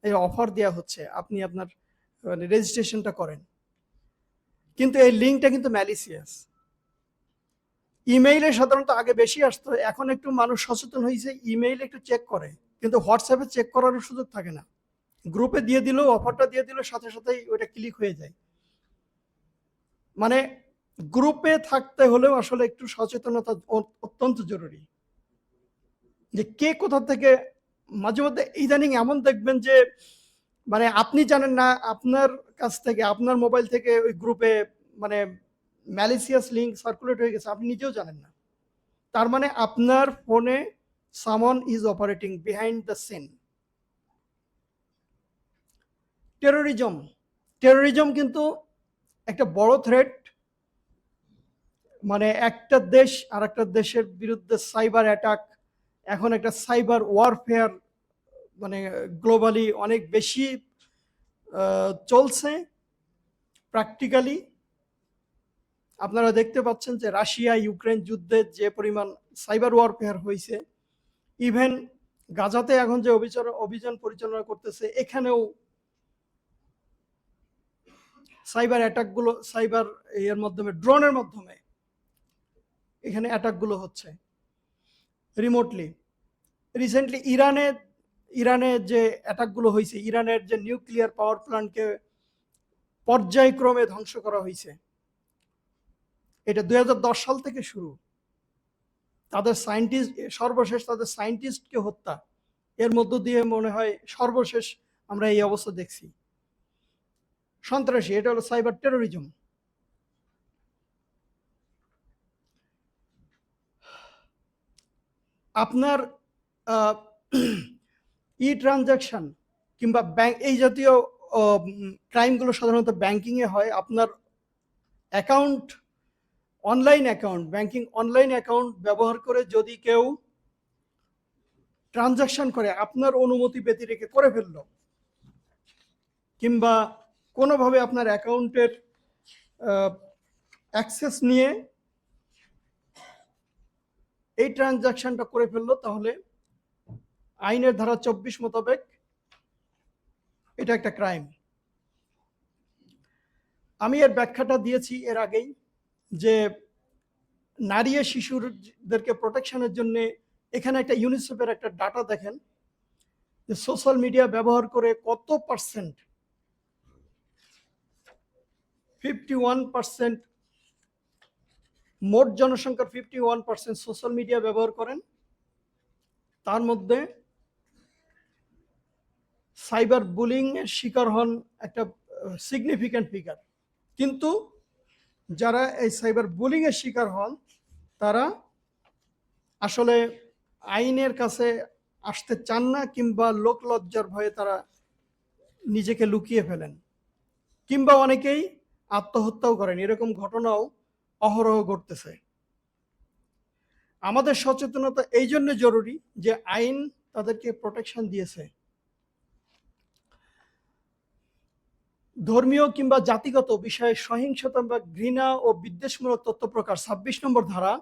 এই অফার দেওয়া হচ্ছে, আপনি আপনার মানে রেজিস্ট্রেশনটা করেন, কিন্তু এই লিঙ্কটা কিন্তু ম্যালিসিয়াস। ইমেইলে সাধারণত আগে বেশি আসতো, এখন একটু মানুষ সচেতন হয়েছে, ইমেইল একটু চেক করে, কিন্তু হোয়াটসঅ্যাপে চেক করারও সুযোগ থাকে না। গ্রুপে দিয়ে দিল, অফারটা দিয়ে দিল, সাথে সাথেই ওইটা ক্লিক হয়ে যায়। মানে গ্রুপে থাকতে হলেও আসলে একটু সচেতনতা অত্যন্ত জরুরি, যে কে কোথা থেকে। মাঝে মধ্যে ইদানিং এমন দেখবেন যে মানে আপনি জানেন না, আপনার কাছ থেকে, আপনার মোবাইল থেকে ওই গ্রুপে মানে ম্যালিসিয়াস লিঙ্ক সার্কুলেট হয়ে গেছে, আপনি নিজেও জানেন না। তার মানে আপনার ফোনে someone is operating behind the scene. Terrorism কিন্তু একটা বড় থ্রেট। মানে একটা দেশ আর একটা দেশের বিরুদ্ধে সাইবার অ্যাটাক, এখন একটা সাইবার ওয়ারফেয়ার মানে গ্লোবালি অনেক বেশি চলছে। প্র্যাকটিক্যালি আপনারা দেখতে পাচ্ছেন যে রাশিয়া ইউক্রেন যুদ্ধে যে পরিমাণ সাইবার ওয়ারফেয়ার হয়েছে, ইভেন গাজাতে এখন যে অভিযান পরিচালনা করতেছে, এখানেও সাইবার অ্যাটাকগুলো, সাইবার এর মাধ্যমে, ড্রোনের মাধ্যমে এখানে অ্যাটাকগুলো হচ্ছে রিমোটলি। রিসেন্টলি ইরানে যে অ্যাটাকগুলো হয়েছে, ইরানের যে নিউক্লিয়ার পাওয়ার প্ল্যান্টকে পর্যায়ক্রমে ধ্বংস করা হয়েছে, এটা 2010 সাল থেকে শুরু। তাদের সায়েন্টিস্ট, সর্বশেষ তাদের সায়েন্টিস্টকে হত্যা, এর মধ্য দিয়ে মনে হয় সর্বশেষ আমরা এই অবস্থা দেখছি। সন্ত্রাসী, এটা হলো সাইবার টেরোরিজম। আপনার ই ট্রানজাকশন কিংবা ব্যাংক, এই জাতীয় ক্রাইমগুলো সাধারণত ব্যাংকিংয়ে হয়। আপনার account, online account, banking online account ব্যবহার করে যদি কেউ ট্রানজাকশন করে, আপনার অনুমতি ব্যতি রেখে করে ফেললো, কিংবা কোনোভাবে আপনার অ্যাকাউন্টের অ্যাক্সেস নিয়ে এই ট্রানজাকশনটা করে ফেললো, তাহলে আইনের ধারা 24 মোতাবেক এটা একটা ক্রাইম। আমি এর ব্যাখ্যাটা দিয়েছি এর আগেই, যে নারী ও শিশুদেরকে প্রোটেকশনের জন্য এখানে একটা ইউনিসেফের একটা ডাটা দেখেন যে সোশ্যাল মিডিয়া ব্যবহার করে কত পার্সেন্ট, 51%, মোট জনসংখ্যার 51% সোশ্যাল মিডিয়া ব্যবহার করেন। তার মধ্যে সাইবার বুলিং এর শিকার হন একটা সিগনিফিক্যান্ট ফিগার। কিন্তু যারা এই সাইবার বুলিং এর শিকার হন, তারা আসলে আইনের কাছে আসতে চান না, কিংবা লোক লজ্জার ভয়ে তারা নিজেকে লুকিয়ে ফেলেন, কিংবা অনেকেই আত্মহত্যাও করেন। এরকম ঘটনাও অহরহ ঘটতেছে। আমাদের সচেতনতা এই জন্য জরুরি যে আইন তাদেরকে প্রোটেকশন দিয়েছে। ধর্মীয় কিংবা জাতিগত বিষয়ে সহিংসতা বা ঘৃণা ও বিদ্বেষমূলক তথ্য প্রকাশ, 26 নম্বর ধারা।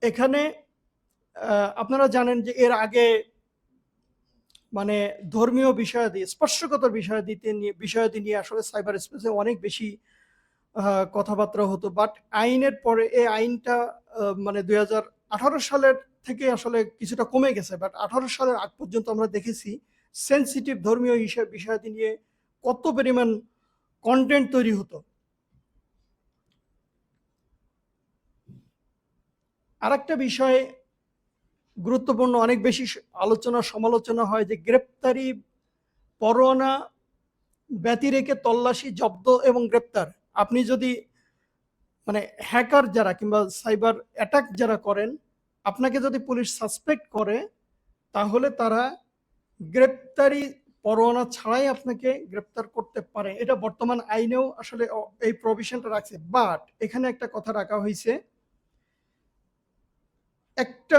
এখানে আপনারা জানেন যে এর আগে মানে ধর্মীয় বিষয়াদি, স্পর্শকাতর বিষয়াদি নিয়ে আসলে সাইবার স্পেসে অনেক বেশি কথাবার্তা হতো। বাট আইনের পরে এই আইনটা মানে 2018 সালের থেকে আসলে কিছুটা কমে গেছে। বাট 18 সালের আগ পর্যন্ত আমরা দেখেছি সেন্সিটিভ ধর্মীয় বিষয়াদি নিয়ে কত পরিমাণ কন্টেন্ট তৈরি হতো। আরেকটা বিষয় গুরুত্বপূর্ণ, অনেক বেশি আলোচনা সমালোচনা হয় যে গ্রেপ্তারি পরোয়ানা ব্যতি রেখে তল্লাশি, জব্দ এবং গ্রেপ্তার। আপনি যদি মানে হ্যাকার যারা কিংবা সাইবার অ্যাটাক যারা করেন, আপনাকে যদি পুলিশ সাসপেক্ট করে, তাহলে তারা গ্রেপ্তারি পরোয়ানা ছাড়াই আপনাকে গ্রেপ্তার করতে পারে। এটা বর্তমান আইনেও আসলে এই প্রভিশনটা রাখছে। বাট এখানে একটা কথা রাখা হয়েছে, একটা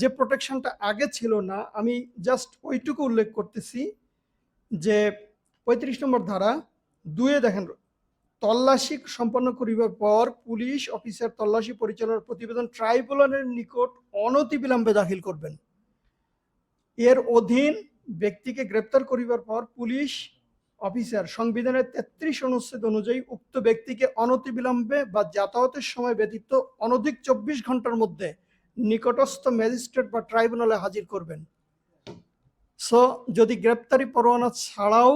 যে প্রোটেকশনটা আগে ছিল না, আমি জাস্ট ওইটুকু উল্লেখ করতেছি যে 35 নম্বর ধারা 2-এ দেখেন, তল্লাশি সম্পন্ন করিবার পর পুলিশ অফিসার তল্লাশি পরিচালনার প্রতিবেদন ট্রাইব্যুনালের নিকট অনতিবিলম্বে দাখিল করবেন। এর অধীন ব্যক্তিকে গ্রেপ্তার করিবার পর পুলিশ অফিসার সংবিধানের 33 অনুচ্ছেদ অনুযায়ী উক্ত ব্যক্তিকে অনতিবিলম্বে বা যাতায়াতের সময় ব্যতীত অনধিক 24 ঘন্টার মধ্যে নিকটস্থ ম্যাজিস্ট্রেট বা ট্রাইব্যুনালে হাজির করবেন। সো যদি গ্রেপ্তারি পরোয়ানা ছাড়াও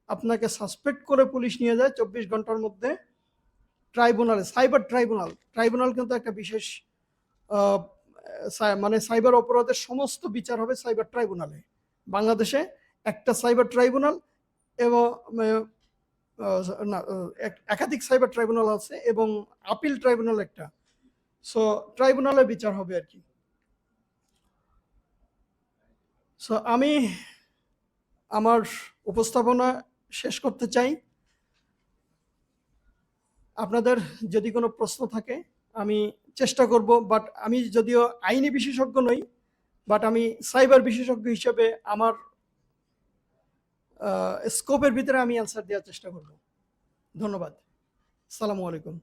আপনাকে সাসপেক্ট করে পুলিশ নিয়ে যায়, 24 ঘন্টার মধ্যে ট্রাইব্যুনালে, সাইবার ট্রাইব্যুনাল কিন্তু একটা বিশেষ মানে সাইবার অপরাধের সমস্ত বিচার হবে সাইবার ট্রাইব্যুনালে। বাংলাদেশে একটা সাইবার ট্রাইব্যুনাল এবং একাধিক সাইবার ট্রাইব্যুনাল আছে, এবং আপিল ট্রাইব্যুনাল একটা। সো ট্রাইব্যুনালে বিচার হবে আর কি। সো আমি আমার উপস্থাপনা শেষ করতে চাই। আপনাদের যদি কোনো প্রশ্ন থাকে আমি চেষ্টা করব, বাট আমি যদিও আইনি বিশেষজ্ঞ নই, বাট আমি সাইবার বিশেষজ্ঞ হিসেবে আমার স্কোপের ভিতরে আমি অ্যান্সার দেওয়ার চেষ্টা করব। ধন্যবাদ। আসসালামু আলাইকুম।